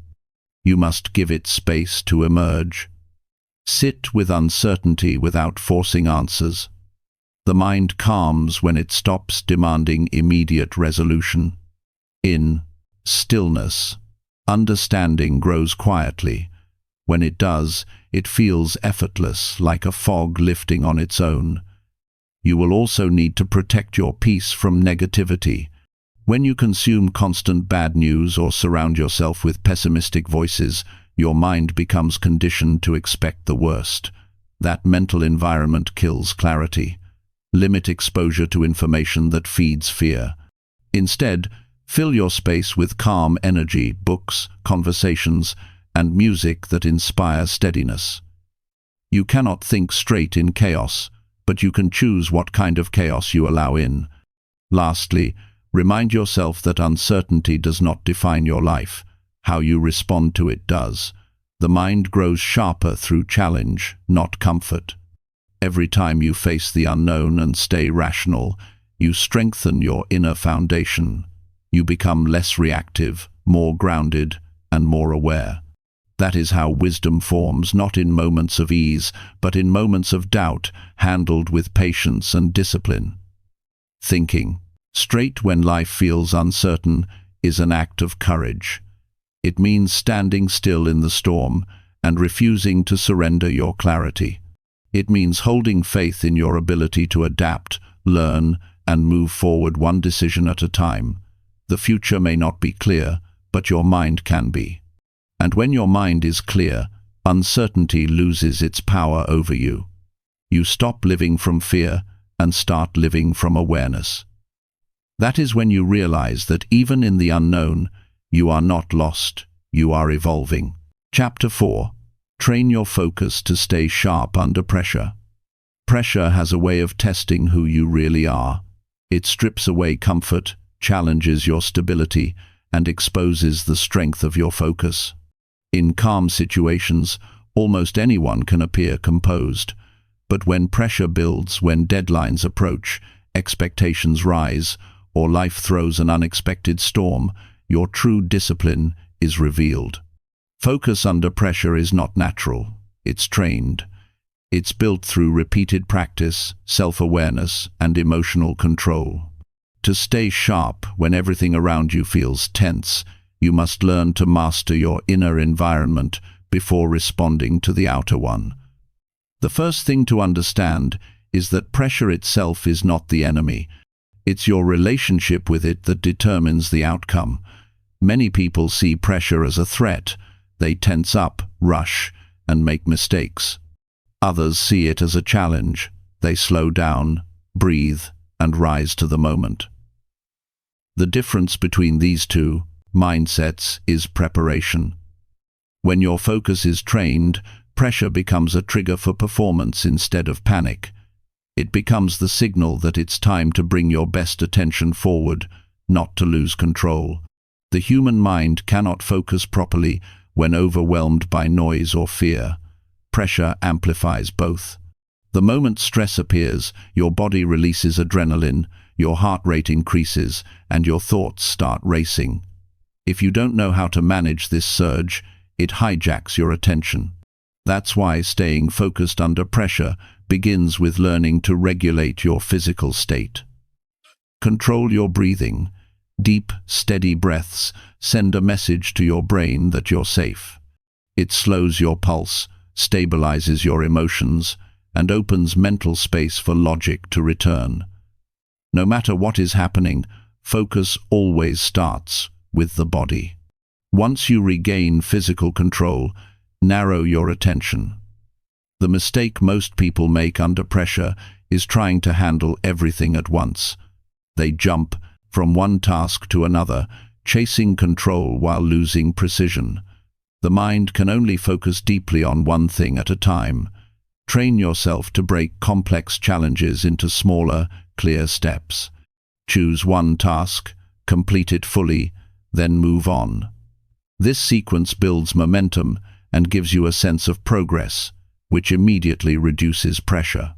You must give it space to emerge. Sit with uncertainty without forcing answers. The mind calms when it stops demanding immediate resolution. In stillness, understanding grows quietly. When it does, it feels effortless, like a fog lifting on its own. You will also need to protect your peace from negativity. When you consume constant bad news or surround yourself with pessimistic voices, your mind becomes conditioned to expect the worst. That mental environment kills clarity. Limit exposure to information that feeds fear. Instead, fill your space with calm energy, books, conversations, and music that inspire steadiness. You cannot think straight in chaos, but you can choose what kind of chaos you allow in. Lastly, remind yourself that uncertainty does not define your life. How you respond to it does. The mind grows sharper through challenge, not comfort. Every time you face the unknown and stay rational, you strengthen your inner foundation. You become less reactive, more grounded, and more aware. That is how wisdom forms, not in moments of ease, but in moments of doubt, handled with patience and discipline. Thinking straight when life feels uncertain is an act of courage. It means standing still in the storm and refusing to surrender your clarity. It means holding faith in your ability to adapt, learn, and move forward one decision at a time. The future may not be clear, but your mind can be. And when your mind is clear, uncertainty loses its power over you. You stop living from fear and start living from awareness. That is when you realize that even in the unknown, you are not lost, you are evolving. Chapter 4. Train your focus to stay sharp under pressure. Pressure has a way of testing who you really are. It strips away comfort, challenges your stability, and exposes the strength of your focus. In calm situations, almost anyone can appear composed. But when pressure builds, when deadlines approach, expectations rise, or life throws an unexpected storm, your true discipline is revealed. Focus under pressure is not natural, it's trained. It's built through repeated practice, self-awareness, and emotional control. To stay sharp when everything around you feels tense, you must learn to master your inner environment before responding to the outer one. The first thing to understand is that pressure itself is not the enemy. It's your relationship with it that determines the outcome. Many people see pressure as a threat. They tense up, rush, and make mistakes. Others see it as a challenge. They slow down, breathe, and rise to the moment. The difference between these two mindsets is preparation. When your focus is trained, pressure becomes a trigger for performance instead of panic. It becomes the signal that it's time to bring your best attention forward, not to lose control. The human mind cannot focus properly when overwhelmed by noise or fear. Pressure amplifies both. The moment stress appears, your body releases adrenaline, your heart rate increases, and your thoughts start racing. If you don't know how to manage this surge, it hijacks your attention. That's why staying focused under pressure begins with learning to regulate your physical state. Control your breathing. Deep, steady breaths send a message to your brain that you're safe. It slows your pulse, stabilizes your emotions, and opens mental space for logic to return. No matter what is happening, focus always starts with the body. Once you regain physical control, narrow your attention. The mistake most people make under pressure is trying to handle everything at once. They jump from one task to another, chasing control while losing precision. The mind can only focus deeply on one thing at a time. Train yourself to break complex challenges into smaller, clear steps. Choose one task, complete it fully, then move on. This sequence builds momentum and gives you a sense of progress, which immediately reduces pressure.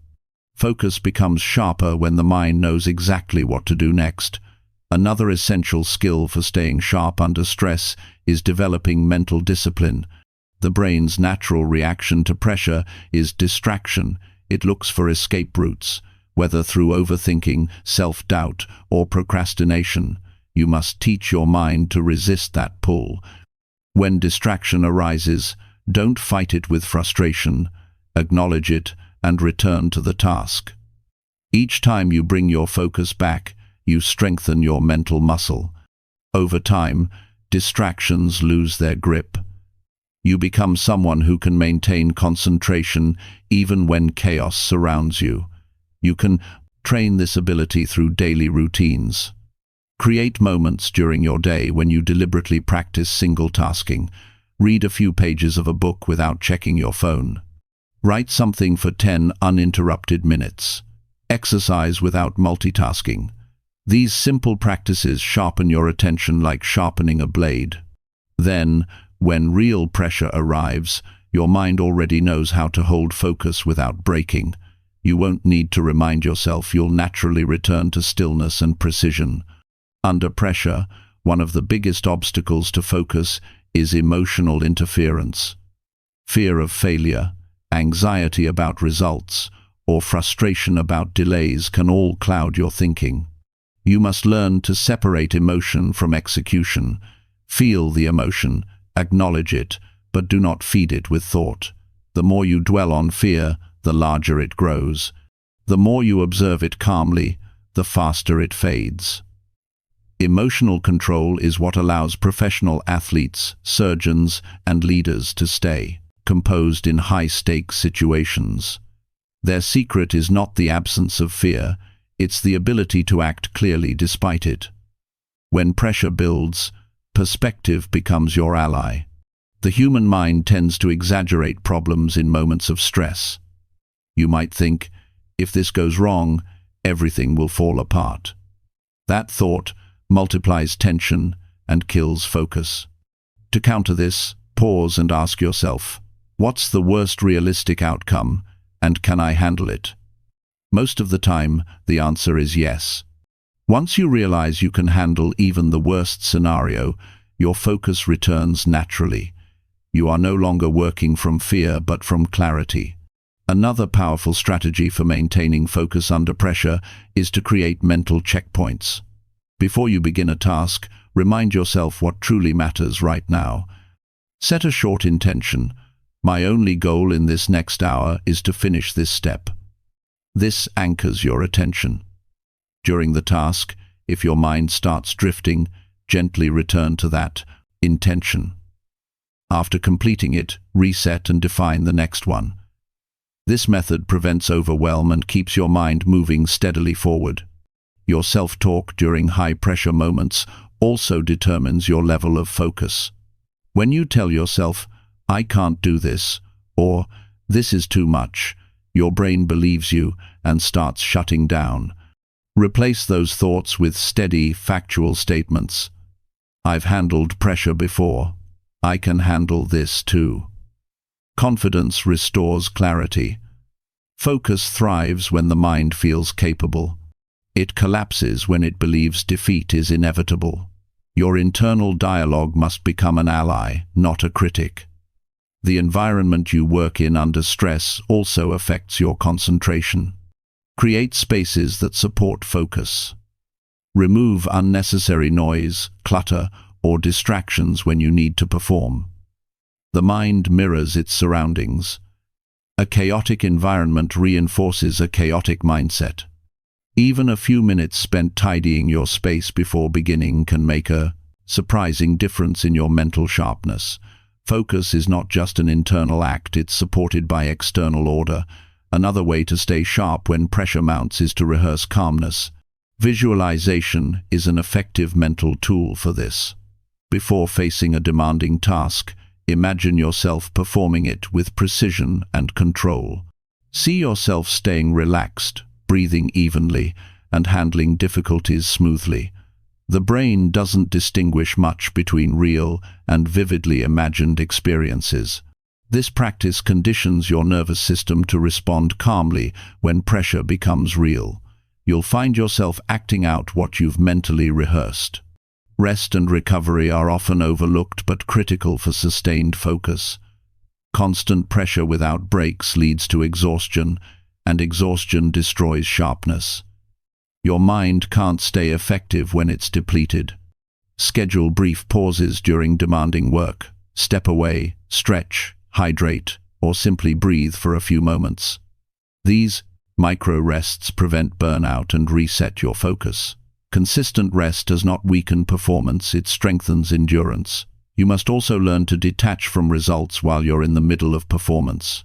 Focus becomes sharper when the mind knows exactly what to do next. Another essential skill for staying sharp under stress is developing mental discipline. The brain's natural reaction to pressure is distraction. It looks for escape routes, whether through overthinking, self-doubt, or procrastination. You must teach your mind to resist that pull. When distraction arises, don't fight it with frustration. Acknowledge it and return to the task. Each time you bring your focus back, you strengthen your mental muscle. Over time, distractions lose their grip. You become someone who can maintain concentration even when chaos surrounds you. You can train this ability through daily routines. Create moments during your day when you deliberately practice single tasking. Read a few pages of a book without checking your phone. Write something for 10 uninterrupted minutes. Exercise without multitasking. These simple practices sharpen your attention like sharpening a blade. Then, when real pressure arrives, your mind already knows how to hold focus without breaking. You won't need to remind yourself, you'll naturally return to stillness and precision. Under pressure, one of the biggest obstacles to focus is emotional interference. Fear of failure, anxiety about results, or frustration about delays can all cloud your thinking. You must learn to separate emotion from execution. Feel the emotion, acknowledge it, but do not feed it with thought. The more you dwell on fear, the larger it grows. The more you observe it calmly, the faster it fades. Emotional control is what allows professional athletes, surgeons, and leaders to stay composed in high-stakes situations. Their secret is not the absence of fear, it's the ability to act clearly despite it. When pressure builds, perspective becomes your ally. The human mind tends to exaggerate problems in moments of stress. You might think, if this goes wrong, everything will fall apart. That thought multiplies tension and kills focus. To counter this, pause and ask yourself, what's the worst realistic outcome, and can I handle it? Most of the time, the answer is yes. Once you realize you can handle even the worst scenario, your focus returns naturally. You are no longer working from fear but from clarity. Another powerful strategy for maintaining focus under pressure is to create mental checkpoints. Before you begin a task, remind yourself what truly matters right now. Set a short intention. My only goal in this next hour is to finish this step. This anchors your attention. During the task, if your mind starts drifting, gently return to that intention. After completing it, reset and define the next one. This method prevents overwhelm and keeps your mind moving steadily forward. Your self-talk during high-pressure moments also determines your level of focus. When you tell yourself, "I can't do this," or "this is too much," your brain believes you and starts shutting down. Replace those thoughts with steady, factual statements. "I've handled pressure before. I can handle this too." Confidence restores clarity. Focus thrives when the mind feels capable. It collapses when it believes defeat is inevitable. Your internal dialogue must become an ally, not a critic. The environment you work in under stress also affects your concentration. Create spaces that support focus. Remove unnecessary noise, clutter, or distractions when you need to perform. The mind mirrors its surroundings. A chaotic environment reinforces a chaotic mindset. Even a few minutes spent tidying your space before beginning can make a surprising difference in your mental sharpness. Focus is not just an internal act, it's supported by external order. Another way to stay sharp when pressure mounts is to rehearse calmness. Visualization is an effective mental tool for this. Before facing a demanding task, imagine yourself performing it with precision and control. See yourself staying relaxed, breathing evenly, and handling difficulties smoothly. The brain doesn't distinguish much between real and vividly imagined experiences. This practice conditions your nervous system to respond calmly when pressure becomes real. You'll find yourself acting out what you've mentally rehearsed. Rest and recovery are often overlooked but critical for sustained focus. Constant pressure without breaks leads to exhaustion, and exhaustion destroys sharpness. Your mind can't stay effective when it's depleted. Schedule brief pauses during demanding work. Step away, stretch, hydrate, or simply breathe for a few moments. These micro-rests prevent burnout and reset your focus. Consistent rest does not weaken performance, it strengthens endurance. You must also learn to detach from results while you're in the middle of performance.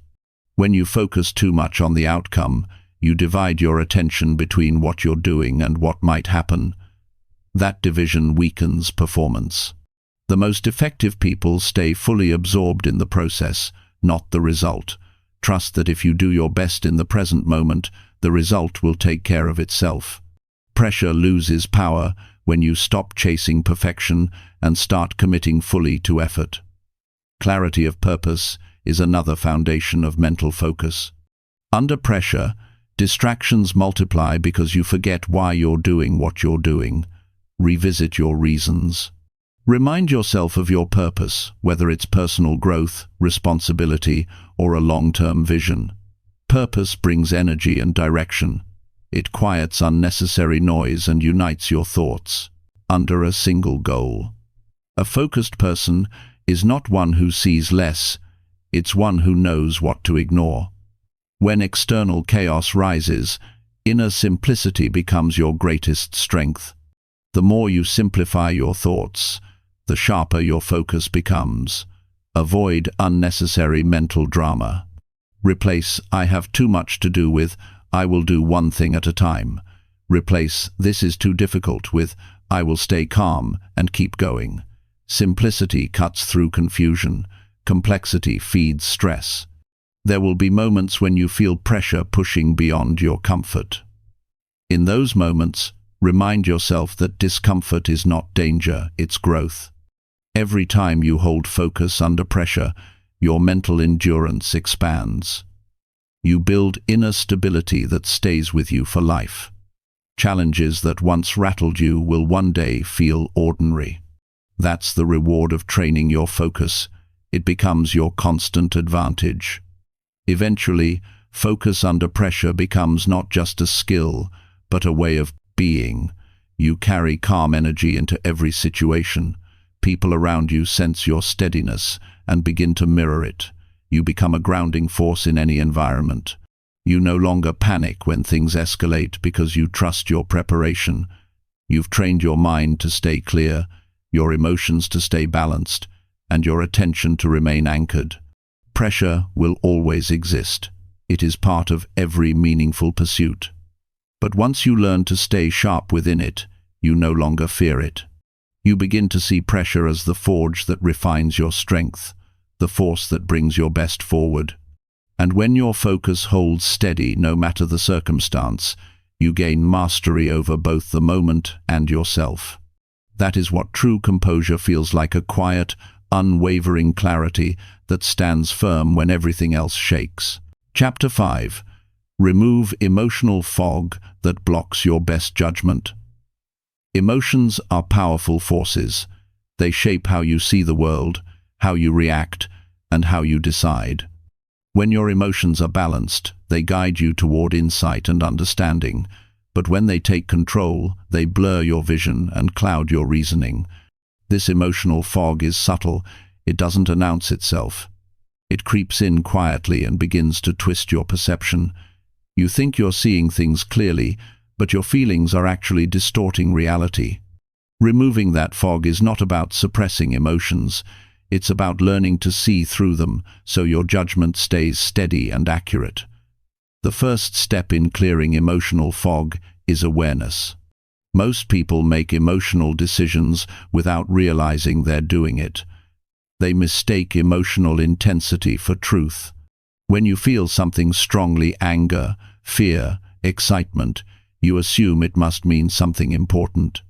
When you focus too much on the outcome, you divide your attention between what you're doing and what might happen. That division weakens performance. The most effective people stay fully absorbed in the process, not the result. Trust that if you do your best in the present moment, the result will take care of itself. Pressure loses power when you stop chasing perfection and start committing fully to effort. Clarity of purpose is another foundation of mental focus. Under pressure, Distractions multiply because you forget why you're doing what you're doing. Revisit your reasons. Remind yourself of your purpose, whether it's personal growth, responsibility, or a long-term vision. Purpose brings energy and direction. It quiets unnecessary noise and unites your thoughts under a single goal. A focused person is not one who sees less, it's one who knows what to ignore. When external chaos rises, inner simplicity becomes your greatest strength. The more you simplify your thoughts, the sharper your focus becomes. Avoid unnecessary mental drama. Replace "I have too much to do" with "I will do one thing at a time." Replace "this is too difficult" with "I will stay calm and keep going." Simplicity cuts through confusion. Complexity feeds stress. There will be moments when you feel pressure pushing beyond your comfort. In those moments, remind yourself that discomfort is not danger, it's growth. Every time you hold focus under pressure, your mental endurance expands. You build inner stability that stays with you for life. Challenges that once rattled you will one day feel ordinary. That's the reward of training your focus. It becomes your constant advantage. Eventually, focus under pressure becomes not just a skill, but a way of being. You carry calm energy into every situation. People around you sense your steadiness and begin to mirror it. You become a grounding force in any environment. You no longer panic when things escalate because you trust your preparation. You've trained your mind to stay clear, your emotions to stay balanced, and your attention to remain anchored. Pressure will always exist. It is part of every meaningful pursuit. But once you learn to stay sharp within it, you no longer fear it. You begin to see pressure as the forge that refines your strength, the force that brings your best forward. And when your focus holds steady no matter the circumstance, you gain mastery over both the moment and yourself. That is what true composure feels like, a quiet, unwavering clarity that stands firm when everything else shakes. Chapter 5. Remove emotional fog that blocks your best judgment. Emotions are powerful forces. They shape how you see the world, how you react, and how you decide. When your emotions are balanced, they guide you toward insight and understanding. But when they take control, they blur your vision and cloud your reasoning. This emotional fog is subtle. It doesn't announce itself. It creeps in quietly and begins to twist your perception. You think you're seeing things clearly, but your feelings are actually distorting reality. Removing that fog is not about suppressing emotions. It's about learning to see through them so your judgment stays steady and accurate. The first step in clearing emotional fog is awareness. Most people make emotional decisions without realizing they're doing it. They mistake emotional intensity for truth. When you feel something strongly, anger, fear, excitement, you assume it must mean something important.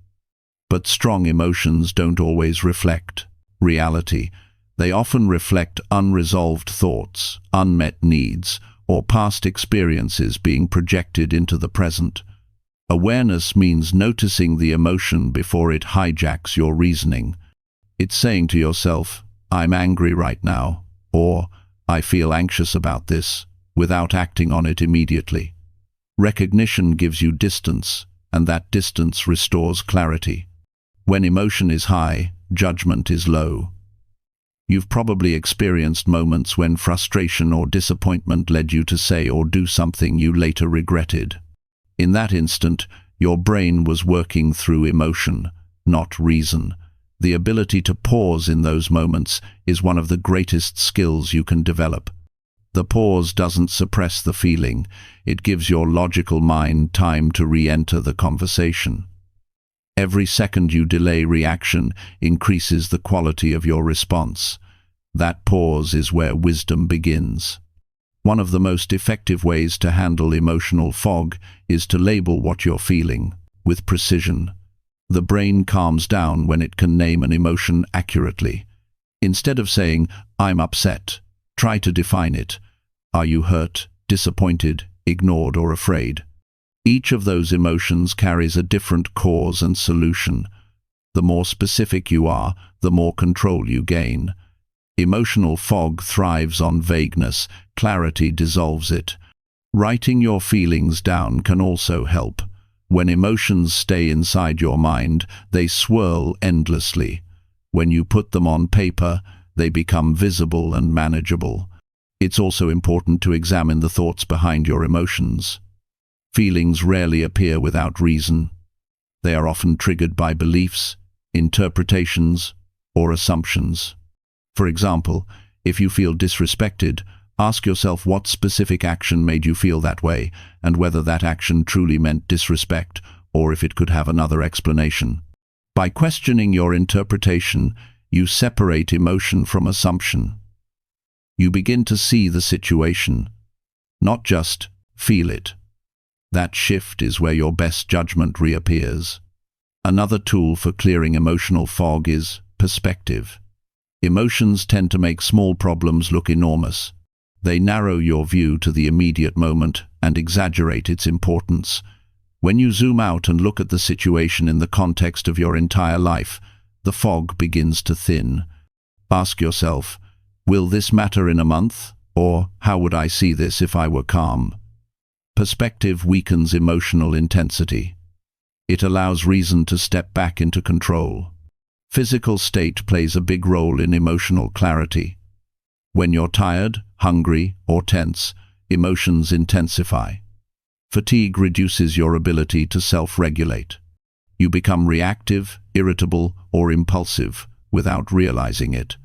But strong emotions don't always reflect reality. They often reflect unresolved thoughts, unmet needs, or past experiences being projected into the present. Awareness means noticing the emotion before it hijacks your reasoning. It's saying to yourself, "I'm angry right now," or "I feel anxious about this," without acting on it immediately. Recognition gives you distance, and that distance restores clarity. When emotion is high, judgment is low. You've probably experienced moments when frustration or disappointment led you to say or do something you later regretted. In that instant, your brain was working through emotion, not reason. The ability to pause in those moments is one of the greatest skills you can develop. The pause doesn't suppress the feeling. It gives your logical mind time to re-enter the conversation. Every second you delay reaction increases the quality of your response. That pause is where wisdom begins. One of the most effective ways to handle emotional fog is to label what you're feeling with precision. The brain calms down when it can name an emotion accurately. Instead of saying, "I'm upset," try to define it. Are you hurt, disappointed, ignored, or afraid. Each of those emotions carries a different cause and solution. The more specific you are, the more control you gain. Emotional fog thrives on vagueness, clarity dissolves it. Writing your feelings down can also help. When emotions stay inside your mind, they swirl endlessly. When you put them on paper, they become visible and manageable. It's also important to examine the thoughts behind your emotions. Feelings rarely appear without reason. They are often triggered by beliefs, interpretations, or assumptions. For example, if you feel disrespected, ask yourself what specific action made you feel that way, and whether that action truly meant disrespect, or if it could have another explanation. By questioning your interpretation, you separate emotion from assumption. You begin to see the situation, not just feel it. That shift is where your best judgment reappears. Another tool for clearing emotional fog is perspective. Emotions tend to make small problems look enormous. They narrow your view to the immediate moment and exaggerate its importance. When you zoom out and look at the situation in the context of your entire life, the fog begins to thin. Ask yourself, will this matter in a month? Or how would I see this if I were calm? Perspective weakens emotional intensity. It allows reason to step back into control. Physical state plays a big role in emotional clarity. When you're tired, hungry, or tense, emotions intensify. Fatigue reduces your ability to self-regulate. You become reactive, irritable, or impulsive without realizing it.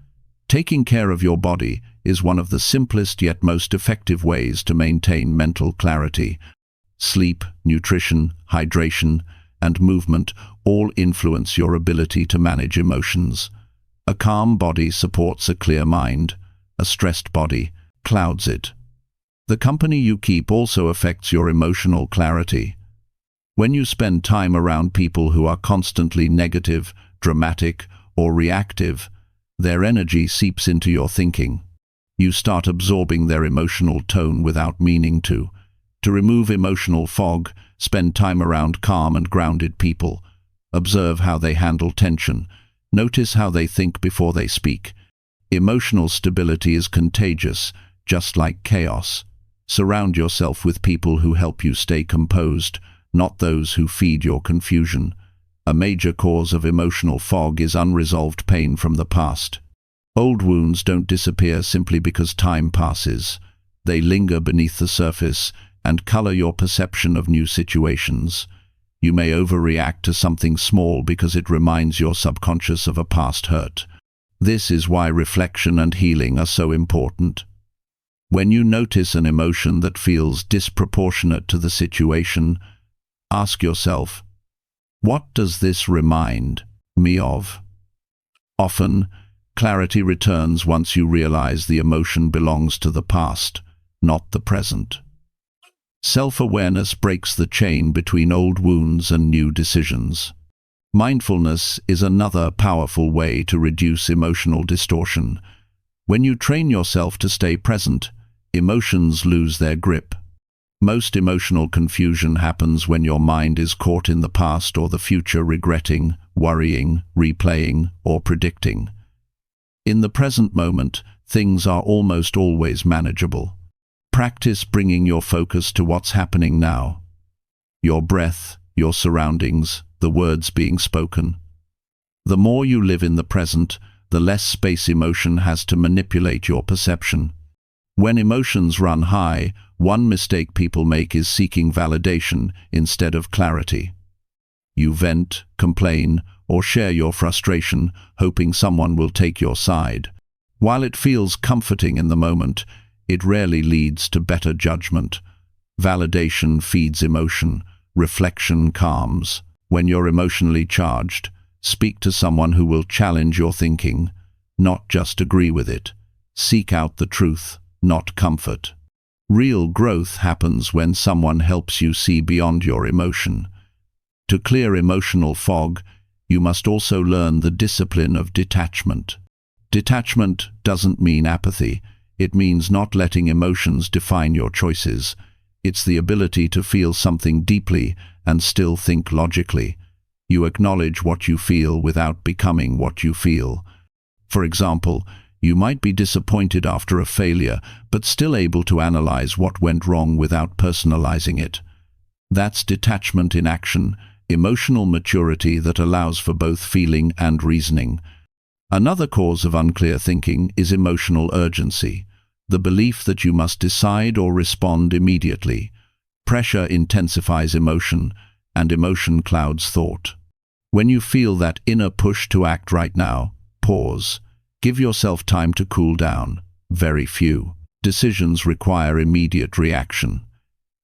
Taking care of your body is one of the simplest yet most effective ways to maintain mental clarity. Sleep, nutrition, hydration, and movement all influence your ability to manage emotions. A calm body supports a clear mind. A stressed body clouds it. The company you keep also affects your emotional clarity. When you spend time around people who are constantly negative, dramatic, or reactive, their energy seeps into your thinking. You start absorbing their emotional tone without meaning to. To remove emotional fog, spend time around calm and grounded people. Observe how they handle tension. Notice how they think before they speak. Emotional stability is contagious, just like chaos. Surround yourself with people who help you stay composed, not those who feed your confusion. A major cause of emotional fog is unresolved pain from the past. Old wounds don't disappear simply because time passes. They linger beneath the surface and color your perception of new situations. You may overreact to something small because it reminds your subconscious of a past hurt. This is why reflection and healing are so important. When you notice an emotion that feels disproportionate to the situation, ask yourself, what does this remind me of? Often, clarity returns once you realize the emotion belongs to the past, not the present. Self-awareness breaks the chain between old wounds and new decisions. Mindfulness is another powerful way to reduce emotional distortion. When you train yourself to stay present, emotions lose their grip. Most emotional confusion happens when your mind is caught in the past or the future, regretting, worrying, replaying, or predicting. In the present moment, things are almost always manageable. Practice bringing your focus to what's happening now. Your breath, your surroundings, the words being spoken. The more you live in the present, the less space emotion has to manipulate your perception. When emotions run high, one mistake people make is seeking validation instead of clarity. You vent, complain, or share your frustration, hoping someone will take your side. While it feels comforting in the moment, it rarely leads to better judgment. Validation feeds emotion, reflection calms. When you're emotionally charged, speak to someone who will challenge your thinking, not just agree with it. Seek out the truth, not comfort. Real growth happens when someone helps you see beyond your emotion. To clear emotional fog, you must also learn the discipline of detachment. Detachment doesn't mean apathy. It means not letting emotions define your choices. It's the ability to feel something deeply and still think logically. You acknowledge what you feel without becoming what you feel. For example, you might be disappointed after a failure, but still able to analyze what went wrong without personalizing it. That's detachment in action, emotional maturity that allows for both feeling and reasoning. Another cause of unclear thinking is emotional urgency, the belief that you must decide or respond immediately. Pressure intensifies emotion, and emotion clouds thought. When you feel that inner push to act right now, pause. Give yourself time to cool down. Very few decisions require immediate reaction.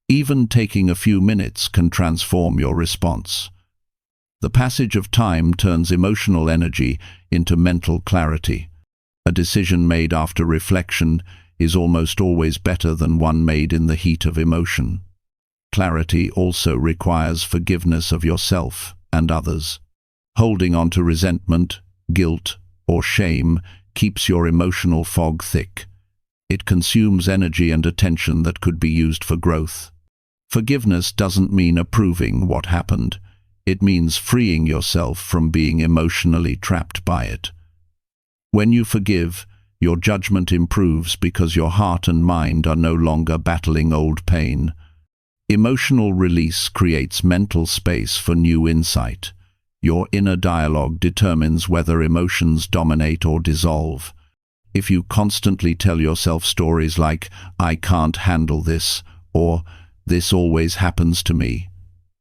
Even taking a few minutes can transform your response. The passage of time turns emotional energy into mental clarity. A decision made after reflection is almost always better than one made in the heat of emotion. Clarity also requires forgiveness of yourself and others. Holding on to resentment, guilt, or shame keeps your emotional fog thick. It consumes energy and attention that could be used for growth. Forgiveness doesn't mean approving what happened. It means freeing yourself from being emotionally trapped by it. When you forgive, your judgment improves because your heart and mind are no longer battling old pain. Emotional release creates mental space for new insight. Your inner dialogue determines whether emotions dominate or dissolve. If you constantly tell yourself stories like, "I can't handle this," or "this always happens to me,"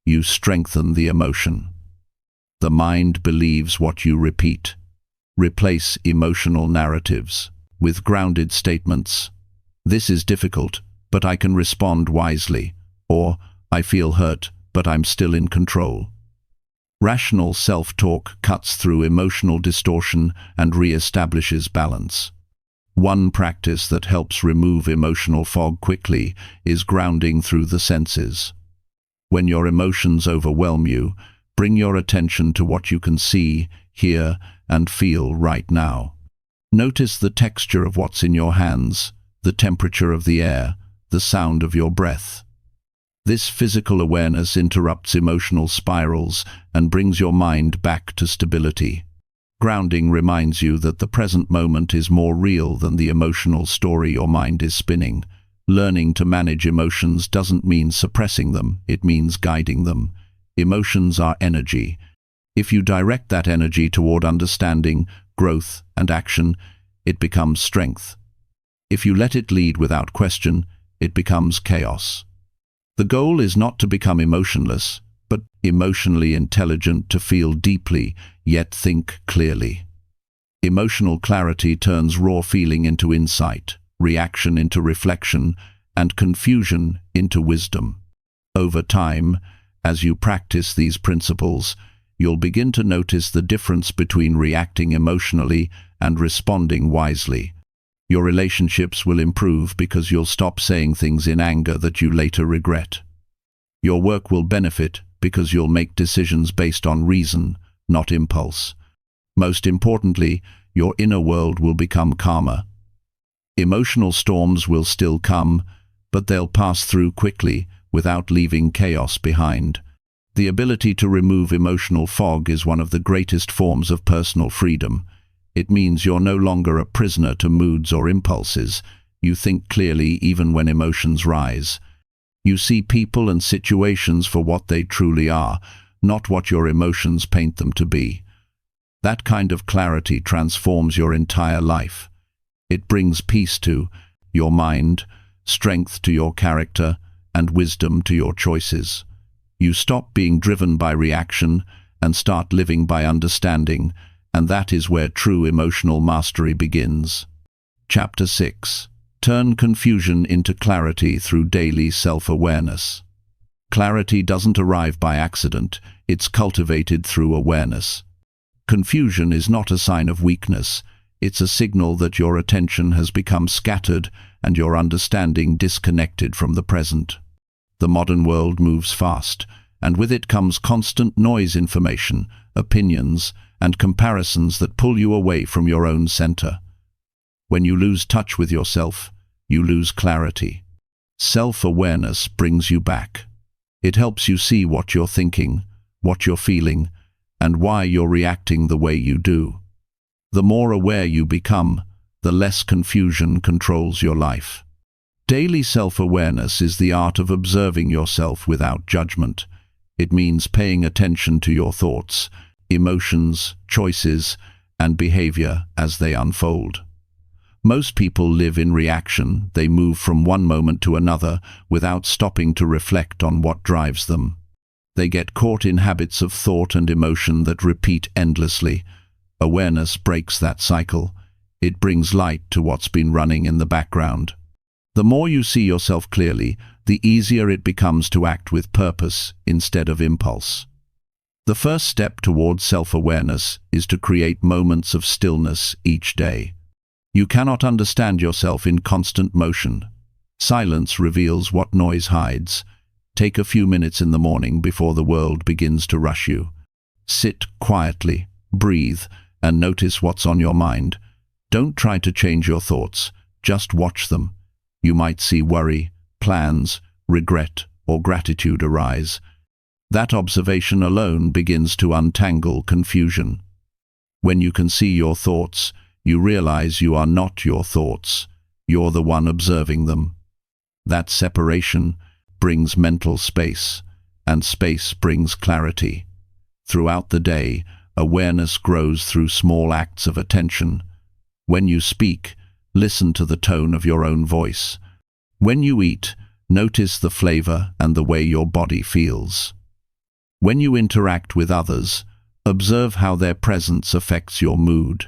you strengthen the emotion. The mind believes what you repeat. Replace emotional narratives with grounded statements. "This is difficult, but I can respond wisely," or "I feel hurt, but I'm still in control." Rational self-talk cuts through emotional distortion and re-establishes balance. One practice that helps remove emotional fog quickly is grounding through the senses. When your emotions overwhelm you, bring your attention to what you can see, hear, and feel right now. Notice the texture of what's in your hands, the temperature of the air, the sound of your breath. This physical awareness interrupts emotional spirals and brings your mind back to stability. Grounding reminds you that the present moment is more real than the emotional story your mind is spinning. Learning to manage emotions doesn't mean suppressing them, it means guiding them. Emotions are energy. If you direct that energy toward understanding, growth, and action, it becomes strength. If you let it lead without question, it becomes chaos. The goal is not to become emotionless, but emotionally intelligent, to feel deeply, yet think clearly. Emotional clarity turns raw feeling into insight, reaction into reflection, and confusion into wisdom. Over time, as you practice these principles, you'll begin to notice the difference between reacting emotionally and responding wisely. Your relationships will improve because you'll stop saying things in anger that you later regret. Your work will benefit because you'll make decisions based on reason, not impulse. Most importantly, your inner world will become calmer. Emotional storms will still come, but they'll pass through quickly without leaving chaos behind. The ability to remove emotional fog is one of the greatest forms of personal freedom. It means you're no longer a prisoner to moods or impulses. You think clearly even when emotions rise. You see people and situations for what they truly are, not what your emotions paint them to be. That kind of clarity transforms your entire life. It brings peace to your mind, strength to your character, and wisdom to your choices. You stop being driven by reaction and start living by understanding, and that is where true emotional mastery begins. Chapter 6. Turn confusion into clarity through daily self-awareness. Clarity doesn't arrive by accident, it's cultivated through awareness. Confusion is not a sign of weakness, it's a signal that your attention has become scattered and your understanding disconnected from the present. The modern world moves fast, and with it comes constant noise information, opinions, and comparisons that pull you away from your own center. When you lose touch with yourself, you lose clarity. Self-awareness brings you back. It helps you see what you're thinking, what you're feeling, and why you're reacting the way you do. The more aware you become, the less confusion controls your life. Daily self-awareness is the art of observing yourself without judgment. It means paying attention to your thoughts, emotions, choices, and behavior as they unfold. Most people live in reaction. They move from one moment to another without stopping to reflect on what drives them. They get caught in habits of thought and emotion that repeat endlessly. Awareness breaks that cycle. It brings light to what's been running in the background. The more you see yourself clearly, the easier it becomes to act with purpose instead of impulse. The first step towards self-awareness is to create moments of stillness each day. You cannot understand yourself in constant motion. Silence reveals what noise hides. Take a few minutes in the morning before the world begins to rush you. Sit quietly, breathe, and notice what's on your mind. Don't try to change your thoughts, just watch them. You might see worry, plans, regret, or gratitude arise. That observation alone begins to untangle confusion. When you can see your thoughts, you realize you are not your thoughts. You're the one observing them. That separation brings mental space, and space brings clarity. Throughout the day, awareness grows through small acts of attention. When you speak, listen to the tone of your own voice. When you eat, notice the flavor and the way your body feels. When you interact with others, observe how their presence affects your mood.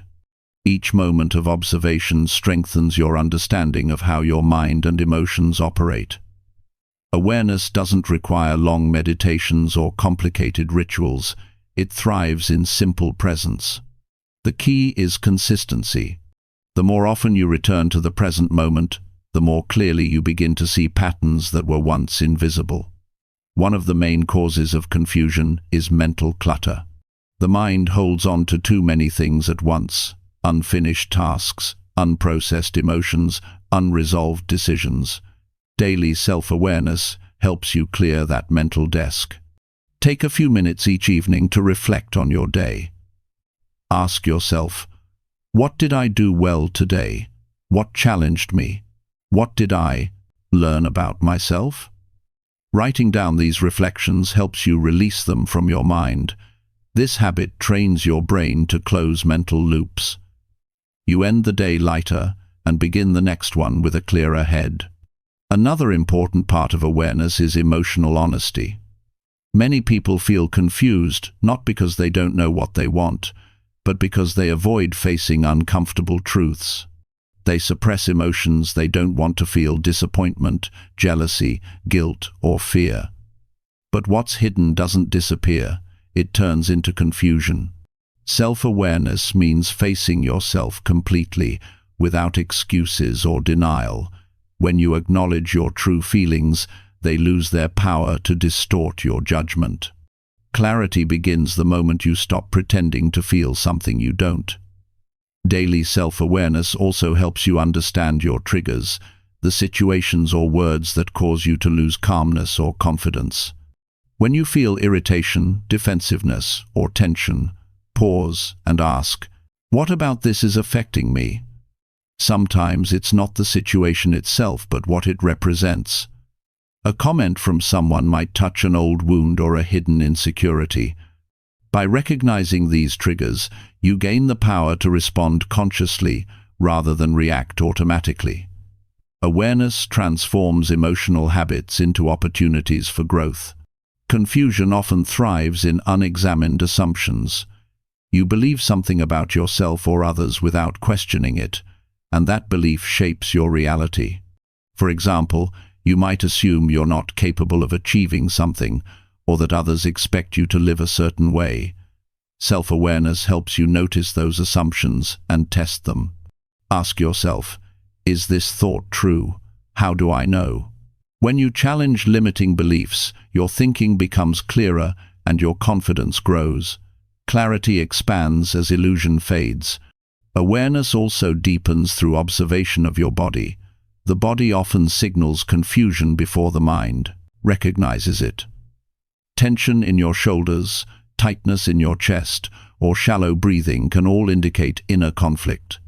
Each moment of observation strengthens your understanding of how your mind and emotions operate. Awareness doesn't require long meditations or complicated rituals. It thrives in simple presence. The key is consistency. The more often you return to the present moment, the more clearly you begin to see patterns that were once invisible. One of the main causes of confusion is mental clutter. The mind holds on to too many things at once: unfinished tasks, unprocessed emotions, unresolved decisions. Daily self-awareness helps you clear that mental desk. Take a few minutes each evening to reflect on your day. Ask yourself, what did I do well today? What challenged me? What did I learn about myself? Writing down these reflections helps you release them from your mind. This habit trains your brain to close mental loops. You end the day lighter and begin the next one with a clearer head. Another important part of awareness is emotional honesty. Many people feel confused not because they don't know what they want, but because they avoid facing uncomfortable truths. They suppress emotions they don't want to feel: disappointment, jealousy, guilt, or fear. But what's hidden doesn't disappear. It turns into confusion. Self-awareness means facing yourself completely, without excuses or denial. When you acknowledge your true feelings, they lose their power to distort your judgment. Clarity begins the moment you stop pretending to feel something you don't. Daily self-awareness also helps you understand your triggers, the situations or words that cause you to lose calmness or confidence. When you feel irritation, defensiveness, or tension, pause and ask, what about this is affecting me? Sometimes it's not the situation itself, but what it represents. A comment from someone might touch an old wound or a hidden insecurity. By recognizing these triggers, you gain the power to respond consciously rather than react automatically. Awareness transforms emotional habits into opportunities for growth. Confusion often thrives in unexamined assumptions. You believe something about yourself or others without questioning it, and that belief shapes your reality. For example, you might assume you're not capable of achieving something, or that others expect you to live a certain way. Self-awareness helps you notice those assumptions and test them. Ask yourself, is this thought true? How do I know? When you challenge limiting beliefs, your thinking becomes clearer and your confidence grows. Clarity expands as illusion fades. Awareness also deepens through observation of your body. The body often signals confusion before the mind recognizes it. Tension in your shoulders, tightness in your chest, or shallow breathing can all indicate inner conflict.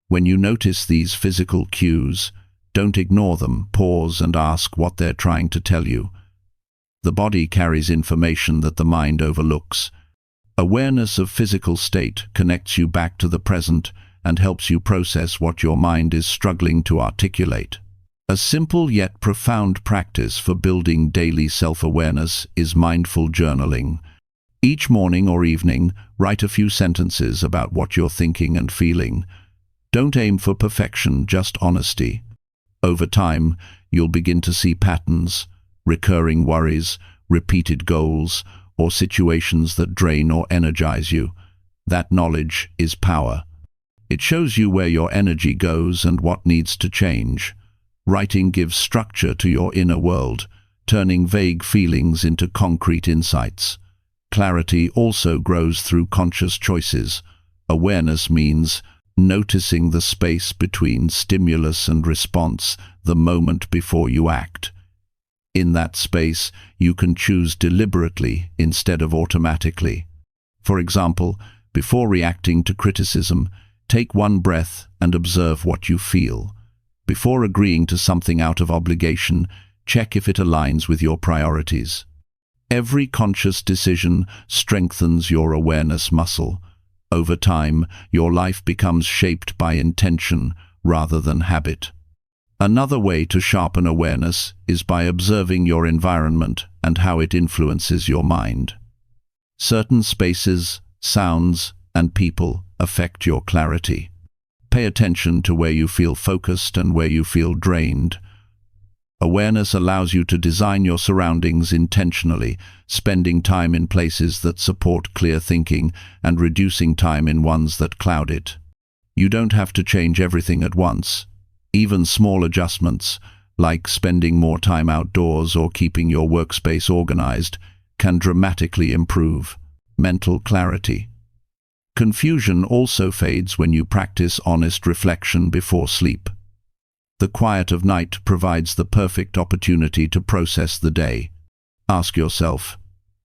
When you notice these physical cues, don't ignore them, pause and ask what they're trying to tell you. The body carries information that the mind overlooks. Awareness of physical state connects you back to the present and helps you process what your mind is struggling to articulate. A simple yet profound practice for building daily self-awareness is mindful journaling. Each morning or evening, write a few sentences about what you're thinking and feeling. Don't aim for perfection, just honesty. Over time, you'll begin to see patterns, recurring worries, repeated goals, or situations that drain or energize you. That knowledge is power. It shows you where your energy goes and what needs to change. Writing gives structure to your inner world, turning vague feelings into concrete insights. Clarity also grows through conscious choices. Awareness means noticing the space between stimulus and response, the moment before you act. In that space, you can choose deliberately instead of automatically. For example, before reacting to criticism, take one breath and observe what you feel. Before agreeing to something out of obligation, check if it aligns with your priorities. Every conscious decision strengthens your awareness muscle. Over time, your life becomes shaped by intention rather than habit. Another way to sharpen awareness is by observing your environment and how it influences your mind. Certain spaces, sounds, and people affect your clarity. Pay attention to where you feel focused and where you feel drained. Awareness allows you to design your surroundings intentionally, spending time in places that support clear thinking and reducing time in ones that cloud it. You don't have to change everything at once. Even small adjustments, like spending more time outdoors or keeping your workspace organized, can dramatically improve mental clarity. Confusion also fades when you practice honest reflection before sleep. The quiet of night provides the perfect opportunity to process the day. Ask yourself,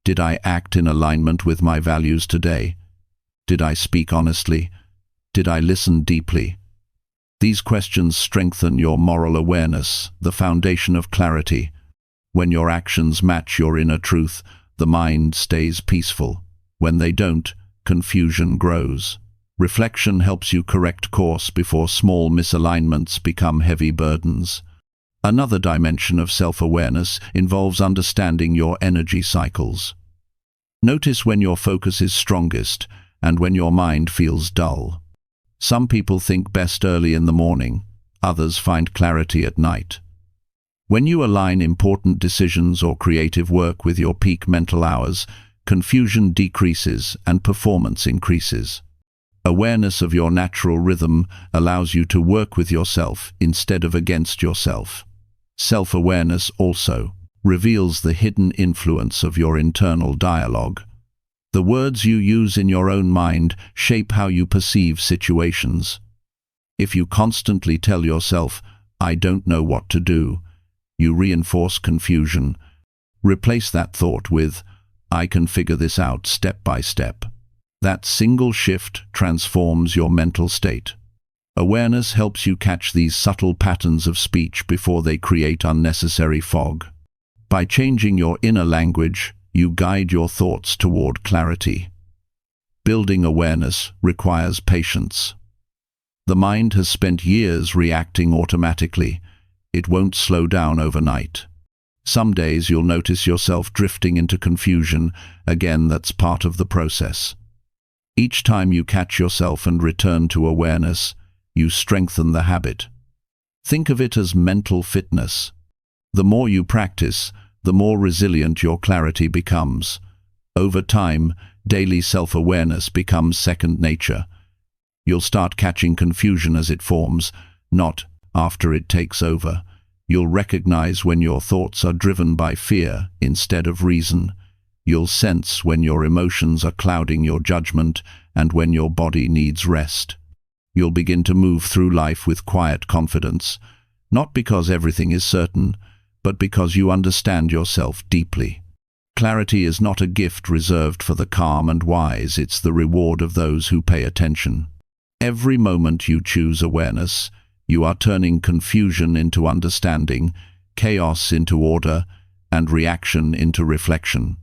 did I act in alignment with my values today? Did I speak honestly? Did I listen deeply? These questions strengthen your moral awareness, the foundation of clarity. When your actions match your inner truth, the mind stays peaceful. When they don't, confusion grows. Reflection helps you correct course before small misalignments become heavy burdens. Another dimension of self-awareness involves understanding your energy cycles. Notice when your focus is strongest and when your mind feels dull. Some people think best early in the morning, others find clarity at night. When you align important decisions or creative work with your peak mental hours, confusion decreases and performance increases. Awareness of your natural rhythm allows you to work with yourself instead of against yourself. Self-awareness also reveals the hidden influence of your internal dialogue. The words you use in your own mind shape how you perceive situations. If you constantly tell yourself, "I don't know what to do," you reinforce confusion. Replace that thought with, "I can figure this out step by step." That single shift transforms your mental state. Awareness helps you catch these subtle patterns of speech before they create unnecessary fog. By changing your inner language, you guide your thoughts toward clarity. Building awareness requires patience. The mind has spent years reacting automatically. It won't slow down overnight. Some days you'll notice yourself drifting into confusion. Again, that's part of the process. Each time you catch yourself and return to awareness, you strengthen the habit. Think of it as mental fitness. The more you practice, the more resilient your clarity becomes. Over time, daily self-awareness becomes second nature. You'll start catching confusion as it forms, not after it takes over. You'll recognize when your thoughts are driven by fear instead of reason. You'll sense when your emotions are clouding your judgment and when your body needs rest. You'll begin to move through life with quiet confidence, Not because everything is certain, but because you understand yourself deeply. Clarity is not a gift reserved for the calm and wise, it's the reward of those who pay attention. Every moment you choose awareness, you are turning confusion into understanding, chaos into order, and reaction into reflection.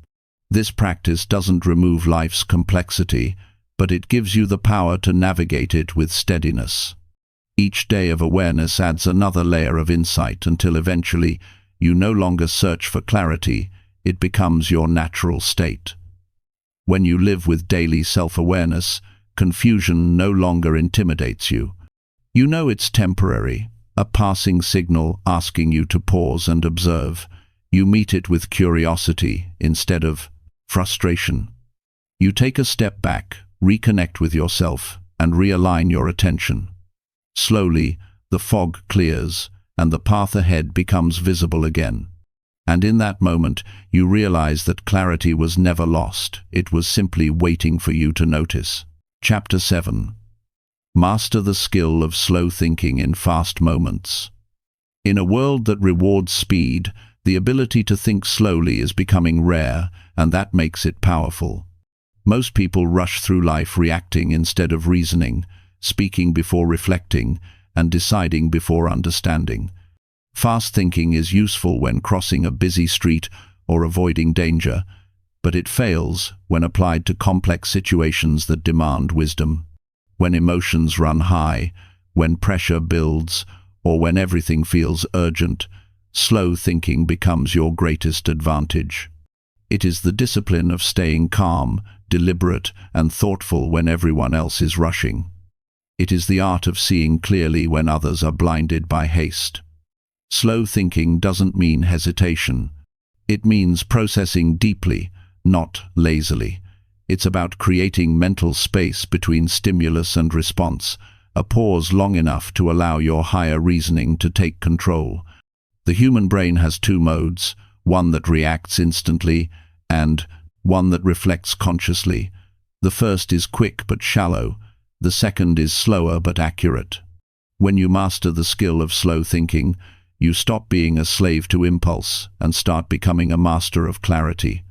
This practice doesn't remove life's complexity, but it gives you the power to navigate it with steadiness. Each day of awareness adds another layer of insight until eventually you no longer search for clarity, it becomes your natural state. When you live with daily self-awareness, confusion no longer intimidates you. You know it's temporary, a passing signal asking you to pause and observe. You meet it with curiosity instead of frustration. You take a step back, reconnect with yourself, and realign your attention. Slowly, the fog clears, and the path ahead becomes visible again. And in that moment, you realize that clarity was never lost. It was simply waiting for you to notice. Chapter 7. Master the skill of slow thinking in fast moments. In a world that rewards speed, the ability to think slowly is becoming rare, and that makes it powerful. Most people rush through life reacting instead of reasoning, speaking before reflecting, and deciding before understanding. Fast thinking is useful when crossing a busy street or avoiding danger, but it fails when applied to complex situations that demand wisdom. When emotions run high, when pressure builds, or when everything feels urgent, slow thinking becomes your greatest advantage. It is the discipline of staying calm, deliberate, and thoughtful when everyone else is rushing. It is the art of seeing clearly when others are blinded by haste. Slow thinking doesn't mean hesitation. It means processing deeply, not lazily. It's about creating mental space between stimulus and response, a pause long enough to allow your higher reasoning to take control. The human brain has two modes, one that reacts instantly and one that reflects consciously. The first is quick but shallow. The second is slower but accurate. When you master the skill of slow thinking, you stop being a slave to impulse and start becoming a master of clarity.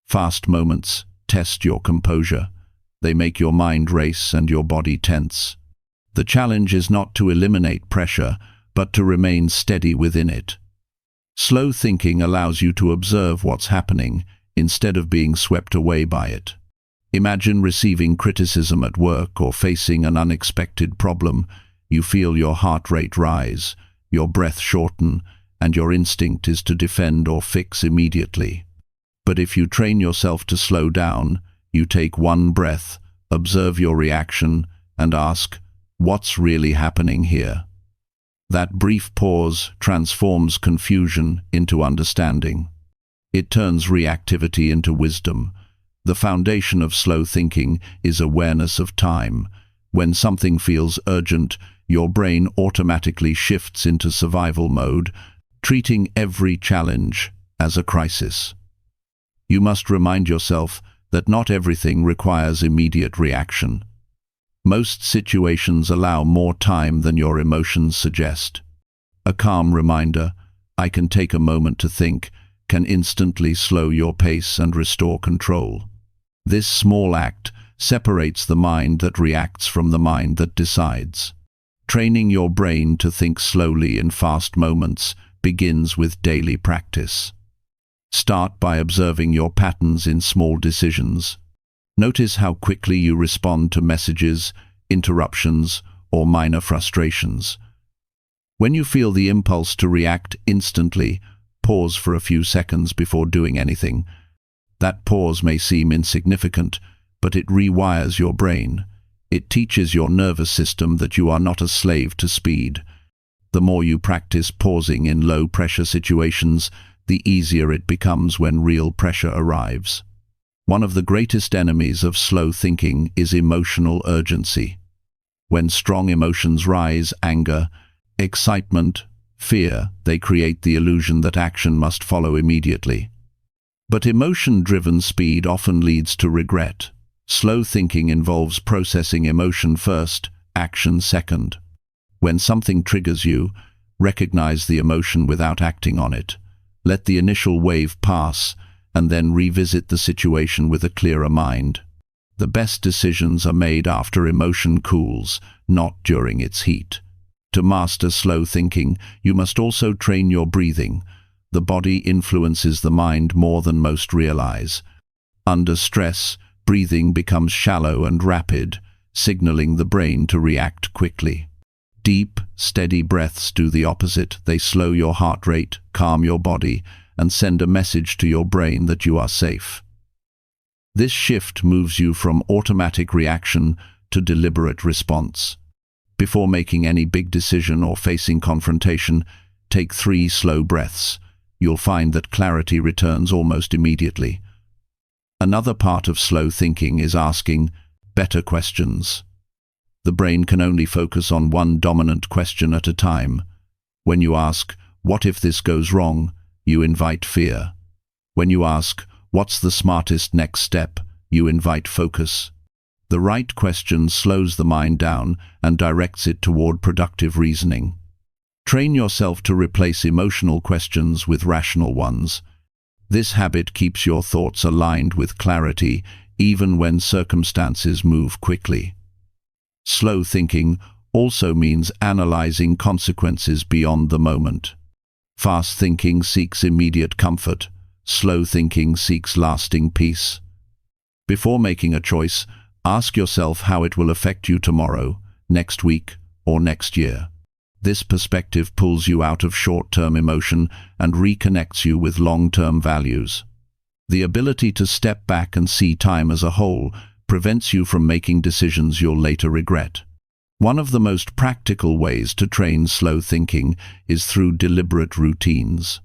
Fast moments test your composure. They make your mind race and your body tense. The challenge is not to eliminate pressure, but to remain steady within it. Slow thinking allows you to observe what's happening instead of being swept away by it. Imagine receiving criticism at work or facing an unexpected problem. You feel your heart rate rise, your breath shorten, and your instinct is to defend or fix immediately. But if you train yourself to slow down, you take one breath, observe your reaction, and ask, what's really happening here? That brief pause transforms confusion into understanding. It turns reactivity into wisdom. The foundation of slow thinking is awareness of time. When something feels urgent, your brain automatically shifts into survival mode, treating every challenge as a crisis. You must remind yourself that not everything requires immediate reaction. Most situations allow more time than your emotions suggest. A calm reminder, I can take a moment to think, can instantly slow your pace and restore control. This small act separates the mind that reacts from the mind that decides. Training your brain to think slowly in fast moments begins with daily practice. Start by observing your patterns in small decisions. Notice how quickly you respond to messages, interruptions, or minor frustrations. When you feel the impulse to react instantly, pause for a few seconds before doing anything. That pause may seem insignificant, but it rewires your brain. It teaches your nervous system that you are not a slave to speed. The more you practice pausing in low-pressure situations, the easier it becomes when real pressure arrives. One of the greatest enemies of slow thinking is emotional urgency. When strong emotions rise, anger, excitement, fear, they create the illusion that action must follow immediately. But emotion-driven speed often leads to regret. Slow thinking involves processing emotion first, action second. When something triggers you, Recognize the emotion without acting on it. Let the initial wave pass, and then revisit the situation with a clearer mind. The best decisions are made after emotion cools, not during its heat. To master slow thinking, you must also train your breathing. The body influences the mind more than most realize. Under stress, breathing becomes shallow and rapid, signaling the brain to react quickly. Deep, steady breaths do the opposite. They slow your heart rate, calm your body, and send a message to your brain that you are safe. This shift moves you from automatic reaction to deliberate response. Before making any big decision or facing confrontation, take 3 slow breaths. You'll find that clarity returns almost immediately. Another part of slow thinking is asking better questions. The brain can only focus on one dominant question at a time. When you ask, "What if this goes wrong?" you invite fear. When you ask, "What's the smartest next step?" you invite focus. The right question slows the mind down and directs it toward productive reasoning. Train yourself to replace emotional questions with rational ones. This habit keeps your thoughts aligned with clarity, even when circumstances move quickly. Slow thinking also means analyzing consequences beyond the moment. Fast thinking seeks immediate comfort. Slow thinking seeks lasting peace. Before making a choice, ask yourself how it will affect you tomorrow, next week, or next year. This perspective pulls you out of short-term emotion and reconnects you with long-term values. The ability to step back and see time as a whole prevents you from making decisions you'll later regret. One of the most practical ways to train slow thinking is through deliberate routines.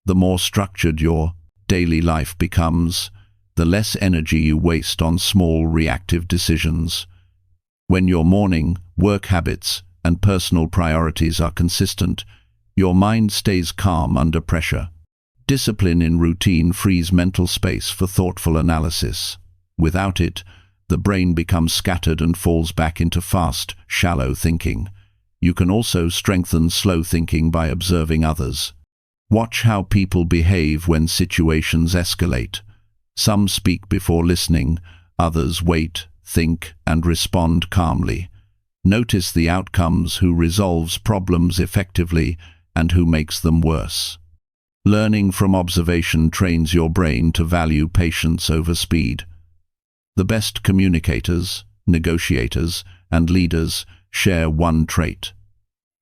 The more structured your daily life becomes, the less energy you waste on small reactive decisions. When your morning, work habits, and personal priorities are consistent, your mind stays calm under pressure. Discipline in routine frees mental space for thoughtful analysis. Without it, the brain becomes scattered and falls back into fast, shallow thinking. You can also strengthen slow thinking by observing others. Watch how people behave when situations escalate. Some speak before listening, others wait, think, and respond calmly. Notice the outcomes, who resolves problems effectively and who makes them worse. Learning from observation trains your brain to value patience over speed. The best communicators, negotiators, and leaders share one trait.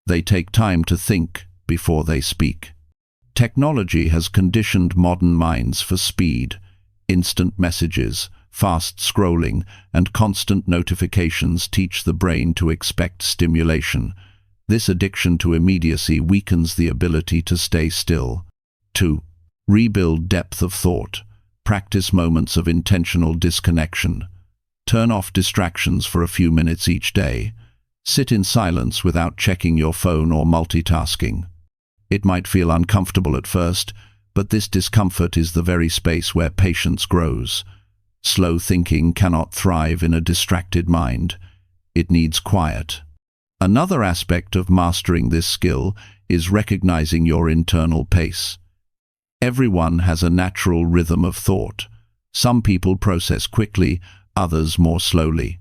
They take time to think before they speak. Technology has conditioned modern minds for speed. Instant messages, fast scrolling, and constant notifications teach the brain to expect stimulation. This addiction to immediacy weakens the ability to stay still. 2. Rebuild depth of thought. Practice moments of intentional disconnection. Turn off distractions for a few minutes each day. Sit in silence without checking your phone or multitasking. It might feel uncomfortable at first, but this discomfort is the very space where patience grows. Slow thinking cannot thrive in a distracted mind. It needs quiet. Another aspect of mastering this skill is recognizing your internal pace. Everyone has a natural rhythm of thought. Some people process quickly, others more slowly.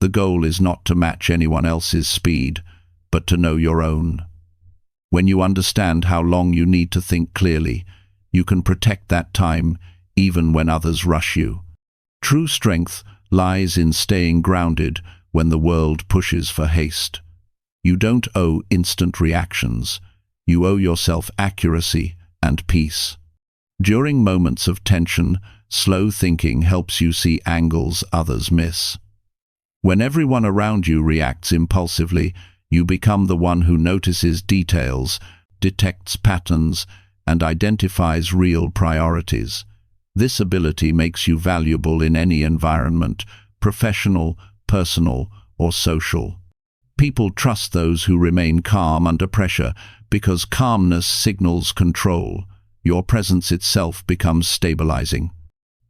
The goal is not to match anyone else's speed, but to know your own. When you understand how long you need to think clearly, you can protect that time even when others rush you. True strength lies in staying grounded when the world pushes for haste. You don't owe instant reactions. You owe yourself accuracy and peace. During moments of tension, slow thinking helps you see angles others miss. When everyone around you reacts impulsively, you become the one who notices details, detects patterns, and identifies real priorities. This ability makes you valuable in any environment, professional, personal, or social. People trust those who remain calm under pressure because calmness signals control. Your presence itself becomes stabilizing.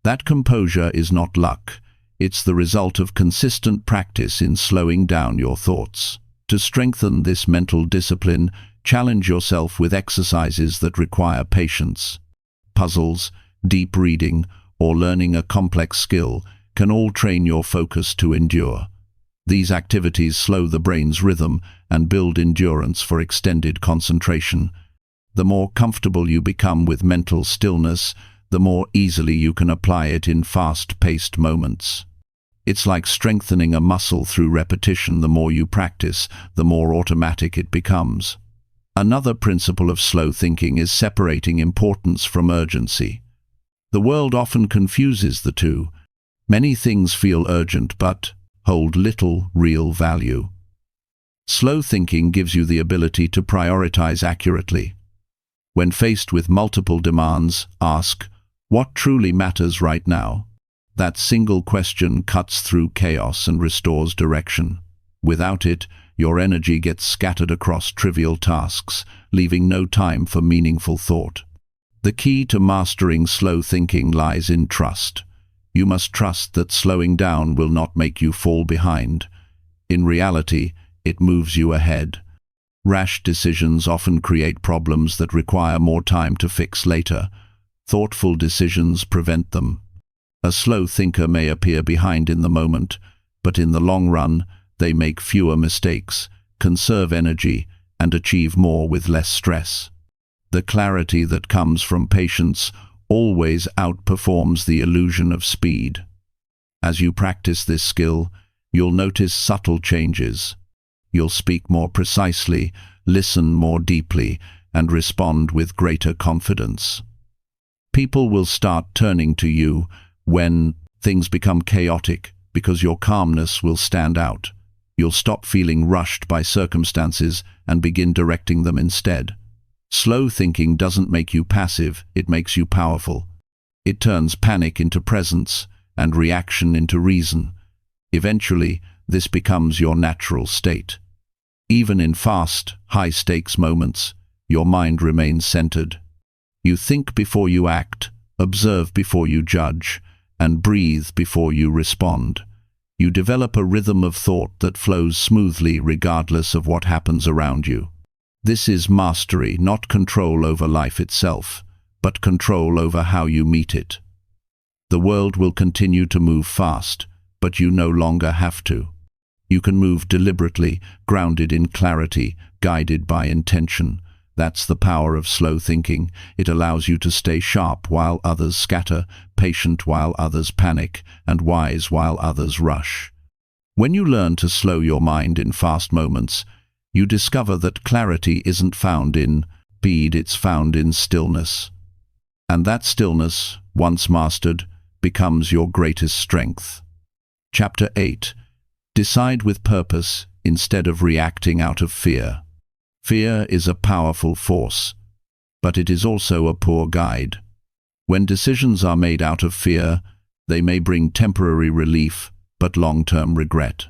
That composure is not luck. It's the result of consistent practice in slowing down your thoughts. To strengthen this mental discipline, Challenge yourself with exercises that require patience. Puzzles, deep reading, or learning a complex skill can all train your focus to endure. These activities slow the brain's rhythm and build endurance for extended concentration. The more comfortable you become with mental stillness, the more easily you can apply it in fast-paced moments. It's like strengthening a muscle through repetition. The more you practice, the more automatic it becomes. Another principle of slow thinking is separating importance from urgency. The world often confuses the two. Many things feel urgent but hold little real value. Slow thinking gives you the ability to prioritize accurately. When faced with multiple demands, ask, "What truly matters right now?" That single question cuts through chaos and restores direction. Without it, your energy gets scattered across trivial tasks, leaving no time for meaningful thought. The key to mastering slow thinking lies in trust. You must trust that slowing down will not make you fall behind. In reality, it moves you ahead. Rash decisions often create problems that require more time to fix later. Thoughtful decisions prevent them. A slow thinker may appear behind in the moment, but in the long run, they make fewer mistakes, conserve energy, and achieve more with less stress. The clarity that comes from patience always outperforms the illusion of speed. As you practice this skill, you'll notice subtle changes. You'll speak more precisely, listen more deeply, and respond with greater confidence. People will start turning to you when things become chaotic because your calmness will stand out. You'll stop feeling rushed by circumstances and begin directing them instead. Slow thinking doesn't make you passive, it makes you powerful. It turns panic into presence and reaction into reason. Eventually, this becomes your natural state. Even in fast, high-stakes moments, your mind remains centered. You think before you act, observe before you judge, and breathe before you respond. You develop a rhythm of thought that flows smoothly regardless of what happens around you. This is mastery, not control over life itself, but control over how you meet it. The world will continue to move fast, but you no longer have to. You can move deliberately, grounded in clarity, guided by intention. That's the power of slow thinking. It allows you to stay sharp while others scatter, patient while others panic, and wise while others rush. When you learn to slow your mind in fast moments, you discover that clarity isn't found in speed, it's found in stillness. And that stillness, once mastered, becomes your greatest strength. Chapter 8. Decide with purpose instead of reacting out of fear. Fear is a powerful force, but it is also a poor guide. When decisions are made out of fear, they may bring temporary relief, but long-term regret.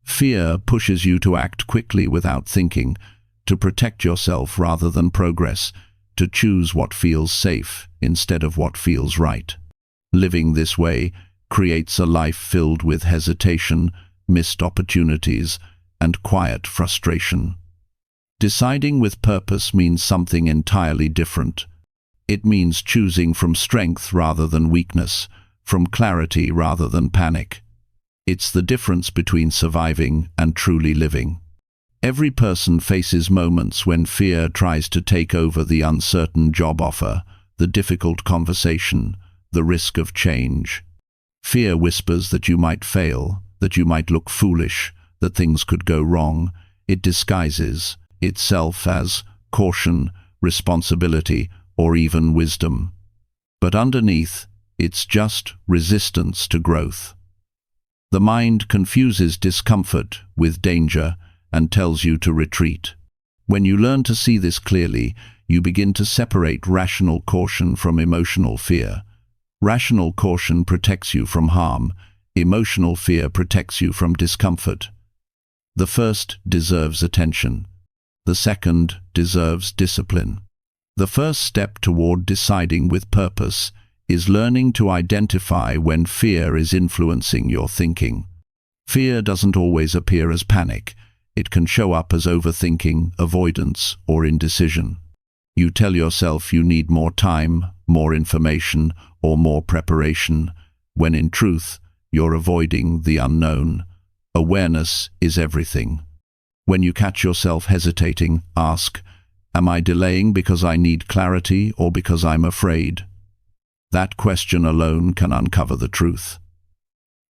Fear pushes you to act quickly without thinking, to protect yourself rather than progress, to choose what feels safe instead of what feels right. Living this way creates a life filled with hesitation, missed opportunities, and quiet frustration. Deciding with purpose means something entirely different. It means choosing from strength rather than weakness, from clarity rather than panic. It's the difference between surviving and truly living. Every person faces moments when fear tries to take over the uncertain job offer, the difficult conversation, the risk of change. Fear whispers that you might fail, that you might look foolish, that things could go wrong. It disguises itself as caution, responsibility, or even wisdom. But underneath, it's just resistance to growth. The mind confuses discomfort with danger and tells you to retreat. When you learn to see this clearly, you begin to separate rational caution from emotional fear. Rational caution protects you from harm. Emotional fear protects you from discomfort. The first deserves attention. The second deserves discipline. The first step toward deciding with purpose is learning to identify when fear is influencing your thinking. Fear doesn't always appear as panic. It can show up as overthinking, avoidance, or indecision. You tell yourself you need more time, more information, or more preparation, when in truth, you're avoiding the unknown. Awareness is everything. When you catch yourself hesitating, ask, am I delaying because I need clarity or because I'm afraid? That question alone can uncover the truth.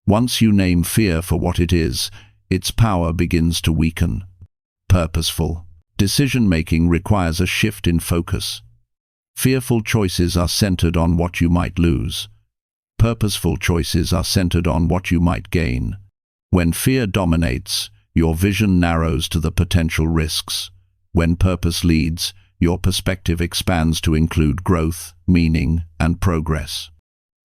Once you name fear for what it is, its power begins to weaken. Purposeful decision-making requires a shift in focus. Fearful choices are centered on what you might lose. Purposeful choices are centered on what you might gain. When fear dominates, your vision narrows to the potential risks. When purpose leads, your perspective expands to include growth, meaning, and progress.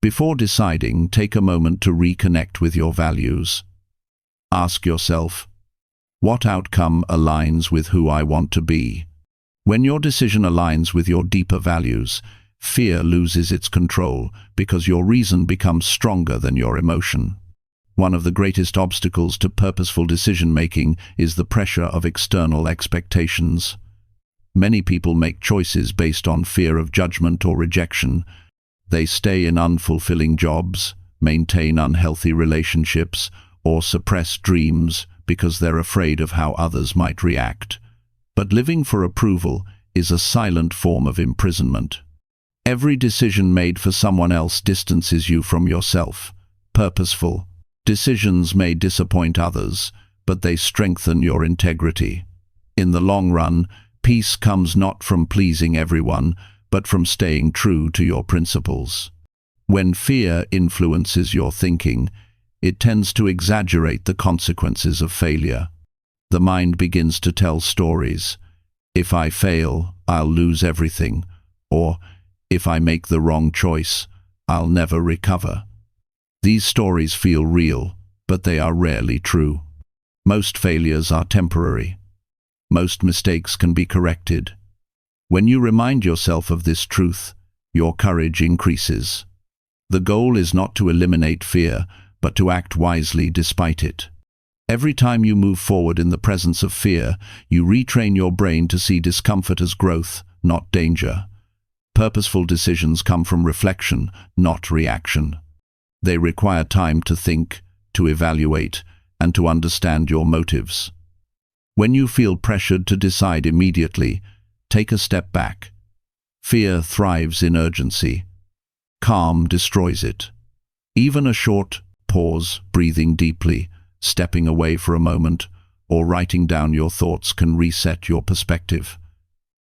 Before deciding, take a moment to reconnect with your values. Ask yourself, what outcome aligns with who I want to be? When your decision aligns with your deeper values, fear loses its control because your reason becomes stronger than your emotion. One of the greatest obstacles to purposeful decision-making is the pressure of external expectations. Many people make choices based on fear of judgment or rejection. They stay in unfulfilling jobs, maintain unhealthy relationships, or suppress dreams because they're afraid of how others might react. But living for approval is a silent form of imprisonment. Every decision made for someone else distances you from yourself. Purposeful decisions may disappoint others, but they strengthen your integrity. In the long run, peace comes not from pleasing everyone, but from staying true to your principles. When fear influences your thinking, it tends to exaggerate the consequences of failure. The mind begins to tell stories. If I fail, I'll lose everything. Or, if I make the wrong choice, I'll never recover. These stories feel real, but they are rarely true. Most failures are temporary. Most mistakes can be corrected. When you remind yourself of this truth, your courage increases. The goal is not to eliminate fear, but to act wisely despite it. Every time you move forward in the presence of fear, you retrain your brain to see discomfort as growth, not danger. Purposeful decisions come from reflection, not reaction. They require time to think, to evaluate, and to understand your motives. When you feel pressured to decide immediately, take a step back. Fear thrives in urgency. Calm destroys it. Even a short pause, breathing deeply, stepping away for a moment, or writing down your thoughts can reset your perspective.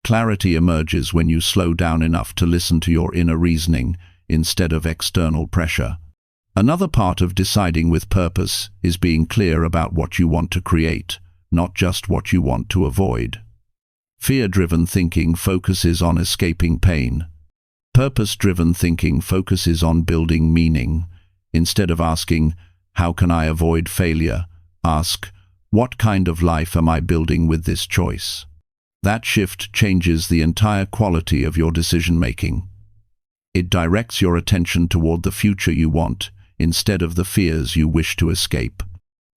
Clarity emerges when you slow down enough to listen to your inner reasoning instead of external pressure. Another part of deciding with purpose is being clear about what you want to create, not just what you want to avoid. Fear-driven thinking focuses on escaping pain. Purpose-driven thinking focuses on building meaning. Instead of asking, how can I avoid failure? Ask, what kind of life am I building with this choice? That shift changes the entire quality of your decision-making. It directs your attention toward the future you want, instead of the fears you wish to escape.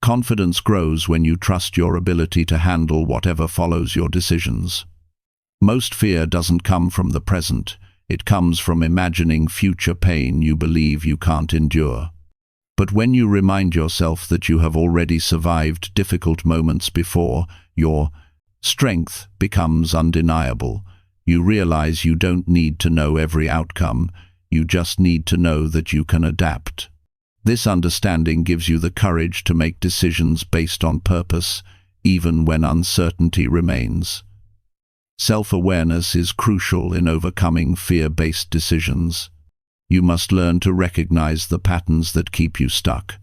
Confidence grows when you trust your ability to handle whatever follows your decisions. Most fear doesn't come from the present. It comes from imagining future pain you believe you can't endure. But when you remind yourself that you have already survived difficult moments before, your strength becomes undeniable. You realize you don't need to know every outcome. You just need to know that you can adapt. This understanding gives you the courage to make decisions based on purpose, even when uncertainty remains. Self-awareness is crucial in overcoming fear-based decisions. You must learn to recognize the patterns that keep you stuck.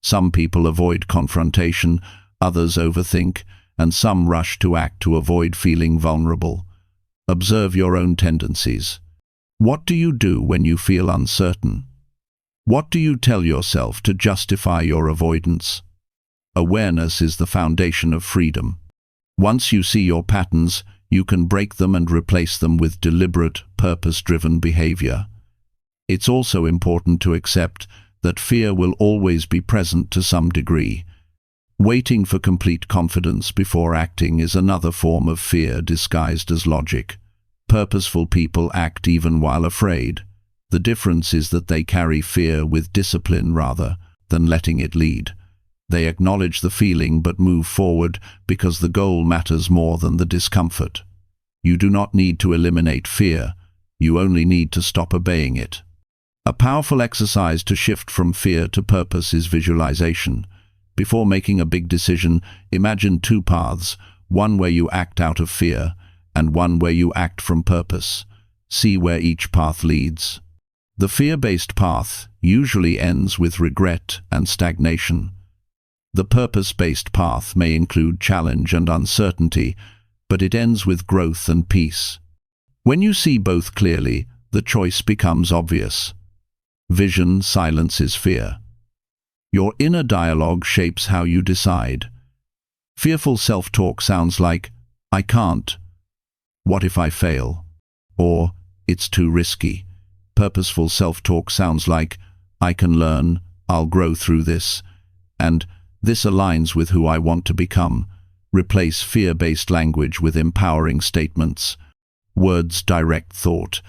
Some people avoid confrontation, others overthink, and some rush to act to avoid feeling vulnerable. Observe your own tendencies. What do you do when you feel uncertain? What do you tell yourself to justify your avoidance? Awareness is the foundation of freedom. Once you see your patterns, you can break them and replace them with deliberate, purpose-driven behavior. It's also important to accept that fear will always be present to some degree. Waiting for complete confidence before acting is another form of fear disguised as logic. Purposeful people act even while afraid. The difference is that they carry fear with discipline rather than letting it lead. They acknowledge the feeling but move forward because the goal matters more than the discomfort. You do not need to eliminate fear, you only need to stop obeying it. A powerful exercise to shift from fear to purpose is visualization. Before making a big decision, imagine two paths, one where you act out of fear and one where you act from purpose. See where each path leads. The fear-based path usually ends with regret and stagnation. The purpose-based path may include challenge and uncertainty, but it ends with growth and peace. When you see both clearly, the choice becomes obvious. Vision silences fear. Your inner dialogue shapes how you decide. Fearful self-talk sounds like, "I can't," "What if I fail?" or "It's too risky." Purposeful self-talk sounds like, "I can learn, I'll grow through this," and "This aligns with who I want to become." Replace fear-based language with empowering statements. Words direct thought,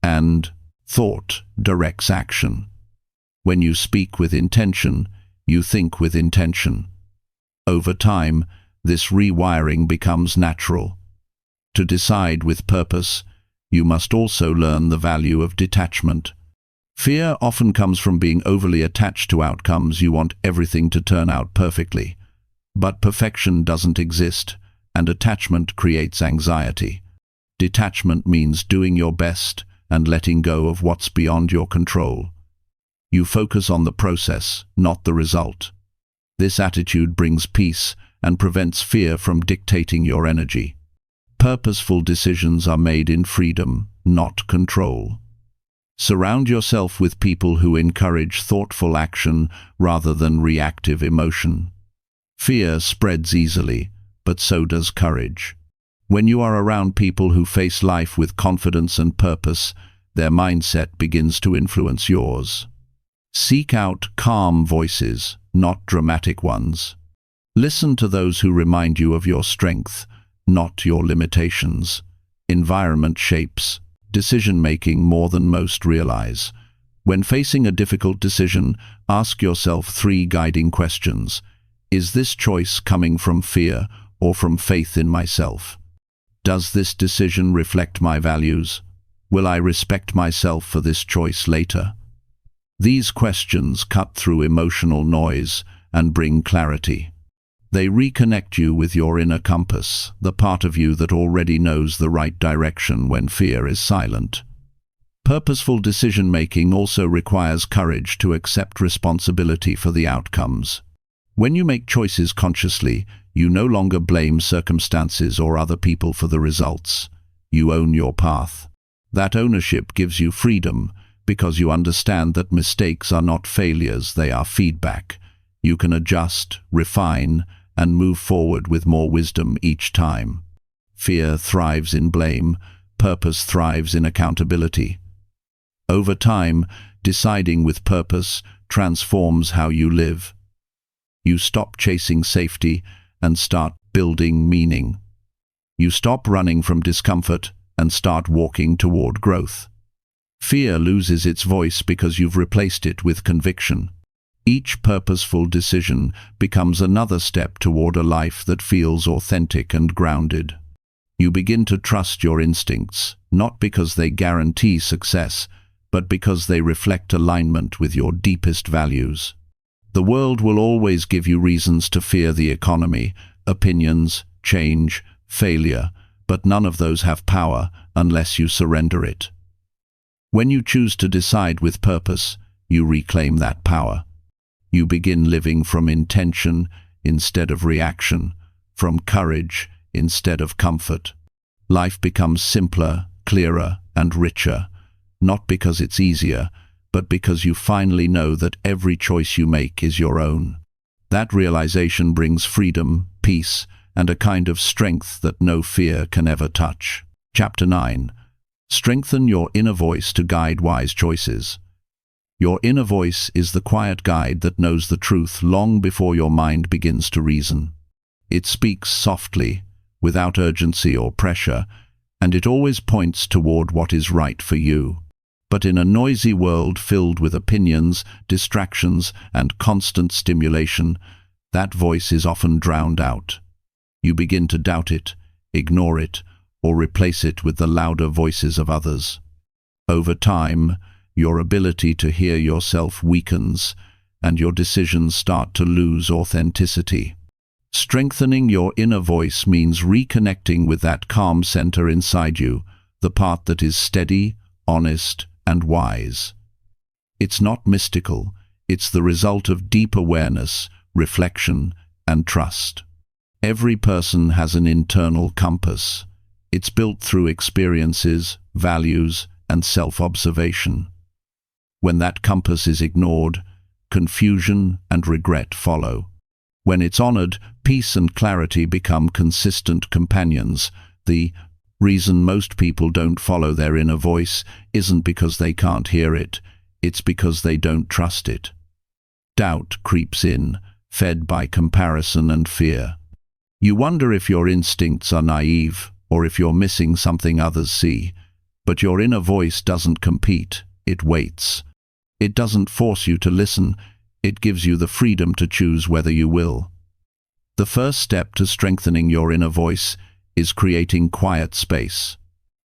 and thought directs action. When you speak with intention, you think with intention. Over time, this rewiring becomes natural. To decide with purpose, you must also learn the value of detachment. Fear often comes from being overly attached to outcomes. You want everything to turn out perfectly. But perfection doesn't exist, and attachment creates anxiety. Detachment means doing your best and letting go of what's beyond your control. You focus on the process, not the result. This attitude brings peace and prevents fear from dictating your energy. Purposeful decisions are made in freedom, not control. Surround yourself with people who encourage thoughtful action rather than reactive emotion. Fear spreads easily, but so does courage. When you are around people who face life with confidence and purpose, their mindset begins to influence yours. Seek out calm voices, not dramatic ones. Listen to those who remind you of your strength, not your limitations. Environment shapes decision-making more than most realize. When facing a difficult decision, ask yourself 3 guiding questions. Is this choice coming from fear or from faith in myself? Does this decision reflect my values? Will I respect myself for this choice later? These questions cut through emotional noise and bring clarity. They reconnect you with your inner compass, the part of you that already knows the right direction when fear is silent. Purposeful decision-making also requires courage to accept responsibility for the outcomes. When you make choices consciously, you no longer blame circumstances or other people for the results. You own your path. That ownership gives you freedom, because you understand that mistakes are not failures, they are feedback. You can adjust, refine, and move forward with more wisdom each time. Fear thrives in blame, purpose thrives in accountability. Over time, deciding with purpose transforms how you live. You stop chasing safety and start building meaning. You stop running from discomfort and start walking toward growth. Fear loses its voice because you've replaced it with conviction. Each purposeful decision becomes another step toward a life that feels authentic and grounded. You begin to trust your instincts, not because they guarantee success, but because they reflect alignment with your deepest values. The world will always give you reasons to fear the economy, opinions, change, failure, but none of those have power unless you surrender it. When you choose to decide with purpose, you reclaim that power. You begin living from intention instead of reaction, from courage instead of comfort. Life becomes simpler, clearer, and richer, not because it's easier, but because you finally know that every choice you make is your own. That realization brings freedom, peace, and a kind of strength that no fear can ever touch. Chapter 9. Strengthen your inner voice to guide wise choices. Your inner voice is the quiet guide that knows the truth long before your mind begins to reason. It speaks softly, without urgency or pressure, and it always points toward what is right for you. But in a noisy world filled with opinions, distractions, and constant stimulation, that voice is often drowned out. You begin to doubt it, ignore it, or replace it with the louder voices of others. Over time, your ability to hear yourself weakens, and your decisions start to lose authenticity. Strengthening your inner voice means reconnecting with that calm center inside you, the part that is steady, honest, and wise. It's not mystical, it's the result of deep awareness, reflection, and trust. Every person has an internal compass. It's built through experiences, values, and self-observation. When that compass is ignored, confusion and regret follow. When it's honored, peace and clarity become consistent companions. The reason most people don't follow their inner voice isn't because they can't hear it, it's because they don't trust it. Doubt creeps in, fed by comparison and fear. You wonder if your instincts are naive, or if you're missing something others see. But your inner voice doesn't compete, it waits. It doesn't force you to listen, it gives you the freedom to choose whether you will. The first step to strengthening your inner voice is creating quiet space.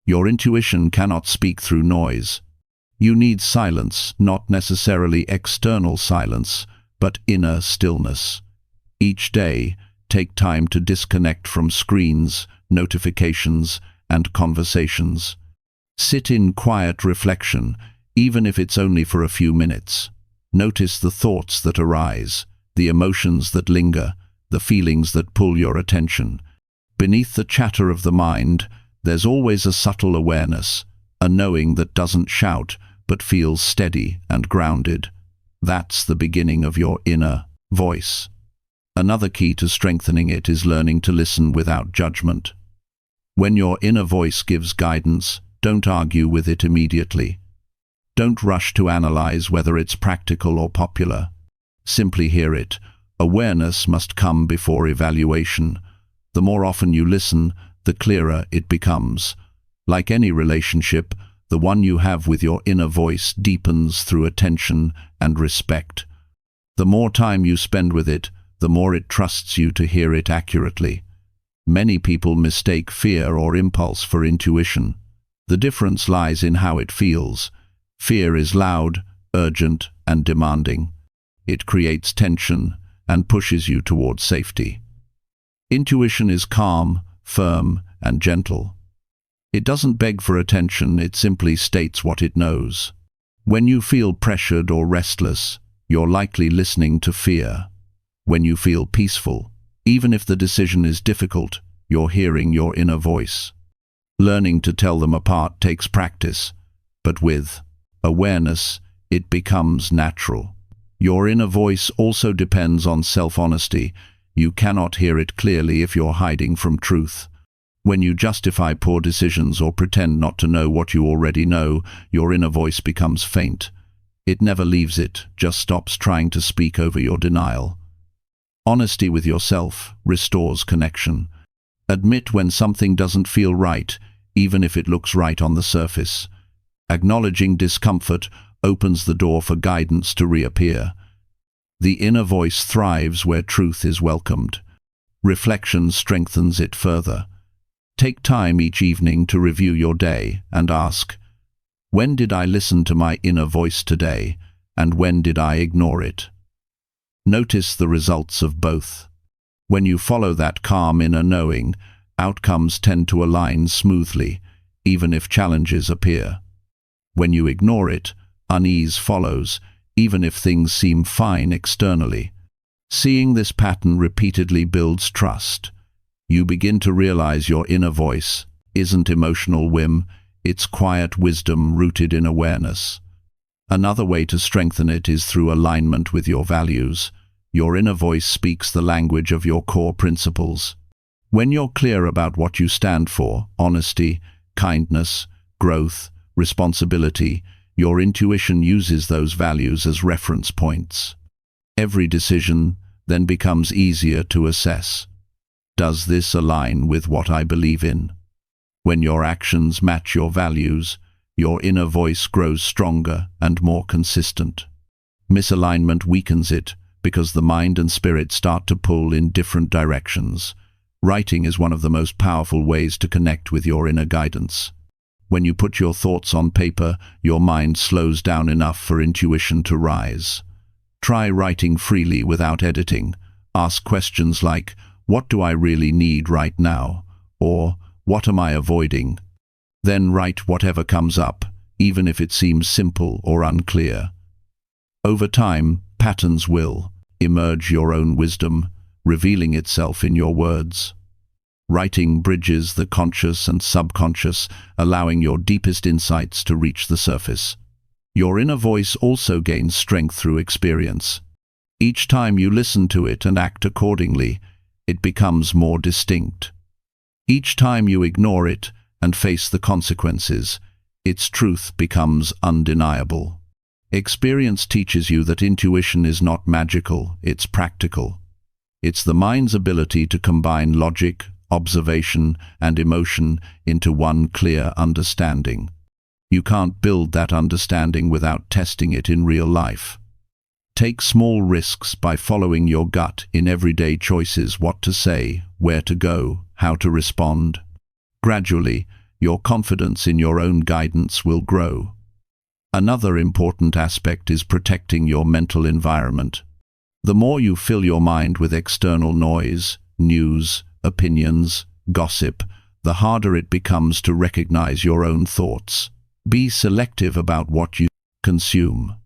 Your intuition cannot speak through noise. You need silence, not necessarily external silence, but inner stillness. Each day, take time to disconnect from screens, notifications, and conversations. Sit in quiet reflection, even if it's only for a few minutes. Notice the thoughts that arise, the emotions that linger, the feelings that pull your attention. Beneath the chatter of the mind, there's always a subtle awareness, a knowing that doesn't shout, but feels steady and grounded. That's the beginning of your inner voice. Another key to strengthening it is learning to listen without judgment. When your inner voice gives guidance, don't argue with it immediately. Don't rush to analyze whether it's practical or popular. Simply hear it. Awareness must come before evaluation. The more often you listen, the clearer it becomes. Like any relationship, the one you have with your inner voice deepens through attention and respect. The more time you spend with it, the more it trusts you to hear it accurately. Many people mistake fear or impulse for intuition. The difference lies in how it feels. Fear is loud, urgent, and demanding. It creates tension and pushes you towards safety. Intuition is calm, firm, and gentle. It doesn't beg for attention, it simply states what it knows. When you feel pressured or restless, you're likely listening to fear. When you feel peaceful, even if the decision is difficult, you're hearing your inner voice. Learning to tell them apart takes practice, but with awareness, it becomes natural. Your inner voice also depends on self-honesty. You cannot hear it clearly if you're hiding from truth. When you justify poor decisions or pretend not to know what you already know, your inner voice becomes faint. It never leaves it, just stops trying to speak over your denial. Honesty with yourself restores connection. Admit when something doesn't feel right, even if it looks right on the surface. Acknowledging discomfort opens the door for guidance to reappear. The inner voice thrives where truth is welcomed. Reflection strengthens it further. Take time each evening to review your day and ask, when did I listen to my inner voice today, and when did I ignore it? Notice the results of both. When you follow that calm inner knowing, outcomes tend to align smoothly, even if challenges appear. When you ignore it, unease follows, even if things seem fine externally. Seeing this pattern repeatedly builds trust. You begin to realize your inner voice isn't emotional whim, it's quiet wisdom rooted in awareness. Another way to strengthen it is through alignment with your values. Your inner voice speaks the language of your core principles. When you're clear about what you stand for, honesty, kindness, growth, responsibility, your intuition uses those values as reference points. Every decision then becomes easier to assess. Does this align with what I believe in? When your actions match your values, your inner voice grows stronger and more consistent. Misalignment weakens it because the mind and spirit start to pull in different directions. Writing is one of the most powerful ways to connect with your inner guidance. When you put your thoughts on paper, your mind slows down enough for intuition to rise. Try writing freely without editing. Ask questions like, what do I really need right now? Or, what am I avoiding? Then write whatever comes up, even if it seems simple or unclear. Over time, patterns will emerge, your own wisdom, revealing itself in your words. Writing bridges the conscious and subconscious, allowing your deepest insights to reach the surface. Your inner voice also gains strength through experience. Each time you listen to it and act accordingly, it becomes more distinct. Each time you ignore it and face the consequences, its truth becomes undeniable. Experience teaches you that intuition is not magical, it's practical. It's the mind's ability to combine logic, observation, and emotion into one clear understanding. You can't build that understanding without testing it in real life. Take small risks by following your gut in everyday choices: what to say, where to go, how to respond. Gradually, your confidence in your own guidance will grow. Another important aspect is protecting your mental environment. The more you fill your mind with external noise, news, opinions, gossip, the harder it becomes to recognize your own thoughts. Be selective about what you consume.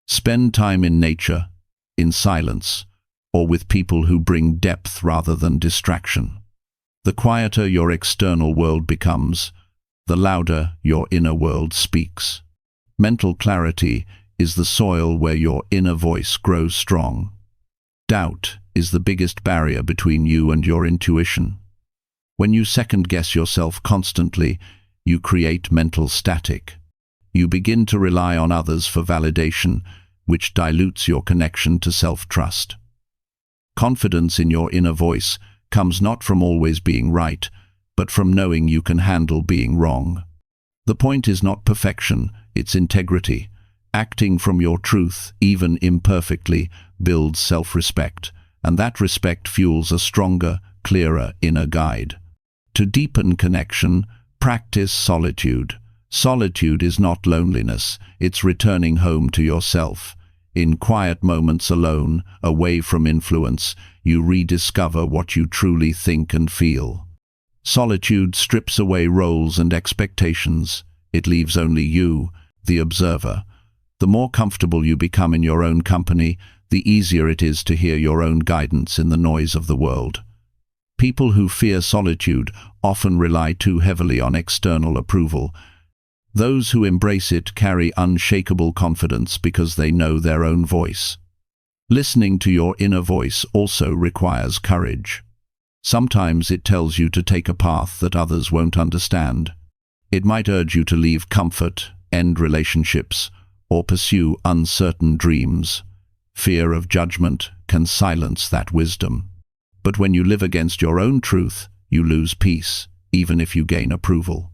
Spend time in nature, in silence, or with people who bring depth rather than distraction. The quieter your external world becomes, the louder your inner world speaks. Mental clarity is the soil where your inner voice grows strong. Doubt is the biggest barrier between you and your intuition. When you second-guess yourself constantly, you create mental static. You begin to rely on others for validation, which dilutes your connection to self-trust. Confidence in your inner voice comes not from always being right, but from knowing you can handle being wrong. The point is not perfection, it's integrity. Acting from your truth, even imperfectly, builds self-respect, and that respect fuels a stronger, clearer inner guide. To deepen connection, practice solitude. Solitude is not loneliness, it's returning home to yourself. In quiet moments alone, away from influence, you rediscover what you truly think and feel. Solitude strips away roles and expectations. It leaves only you, the observer. The more comfortable you become in your own company, the easier it is to hear your own guidance in the noise of the world. People who fear solitude often rely too heavily on external approval. Those who embrace it carry unshakable confidence because they know their own voice. Listening to your inner voice also requires courage. Sometimes it tells you to take a path that others won't understand. It might urge you to leave comfort, end relationships, or pursue uncertain dreams. Fear of judgment can silence that wisdom. But when you live against your own truth, you lose peace, even if you gain approval.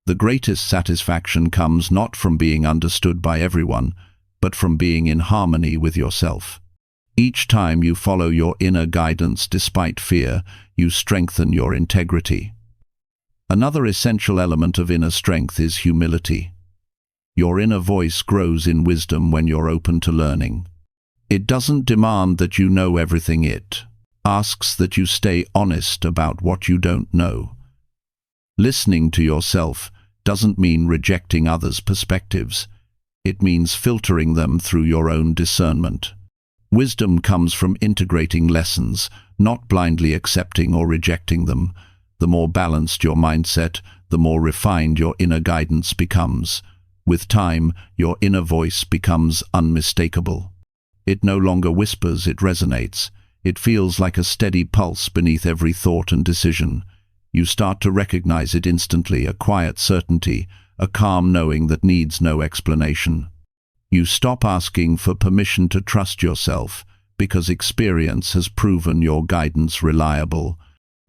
The greatest satisfaction comes not from being understood by everyone, but from being in harmony with yourself. Each time you follow your inner guidance despite fear, you strengthen your integrity. Another essential element of inner strength is humility. Your inner voice grows in wisdom when you're open to learning. It doesn't demand that you know everything, it asks that you stay honest about what you don't know. Listening to yourself doesn't mean rejecting others' perspectives. It means filtering them through your own discernment. Wisdom comes from integrating lessons, not blindly accepting or rejecting them. The more balanced your mindset, the more refined your inner guidance becomes. With time, your inner voice becomes unmistakable. It no longer whispers, it resonates. It feels like a steady pulse beneath every thought and decision. You start to recognize it instantly, a quiet certainty, a calm knowing that needs no explanation. You stop asking for permission to trust yourself because experience has proven your guidance reliable.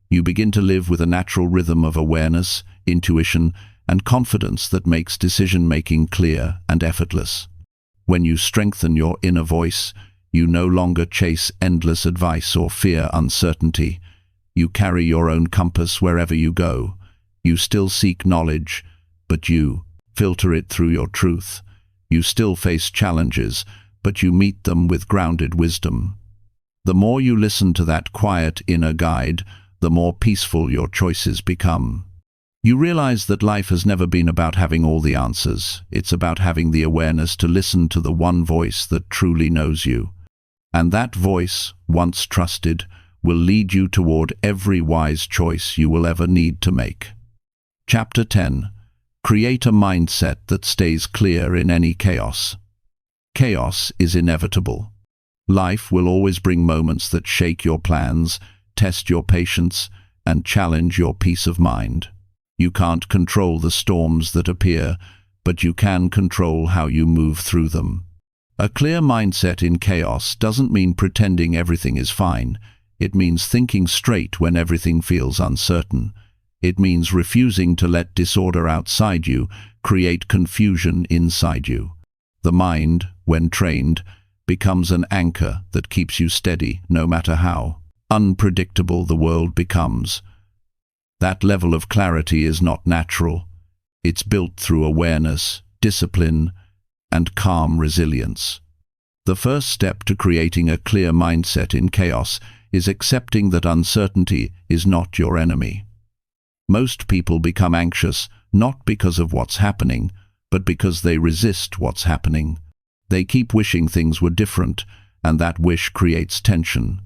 You begin to live with a natural rhythm of awareness, intuition, and confidence that makes decision-making clear and effortless. When you strengthen your inner voice, you no longer chase endless advice or fear uncertainty. You carry your own compass wherever you go. You still seek knowledge, but you filter it through your truth. You still face challenges, but you meet them with grounded wisdom. The more you listen to that quiet inner guide, the more peaceful your choices become. You realize that life has never been about having all the answers. It's about having the awareness to listen to the one voice that truly knows you. And that voice, once trusted, will lead you toward every wise choice you will ever need to make. Chapter 10. Create a mindset that stays clear in any chaos. Chaos is inevitable. Life will always bring moments that shake your plans, test your patience, and challenge your peace of mind. You can't control the storms that appear, but you can control how you move through them. A clear mindset in chaos doesn't mean pretending everything is fine. It means thinking straight when everything feels uncertain. It means refusing to let disorder outside you create confusion inside you. The mind, when trained, becomes an anchor that keeps you steady no matter how unpredictable the world becomes. That level of clarity is not natural. It's built through awareness, discipline, and calm resilience. The first step to creating a clear mindset in chaos is accepting that uncertainty is not your enemy. Most people become anxious not because of what's happening, but because they resist what's happening. They keep wishing things were different, and that wish creates tension.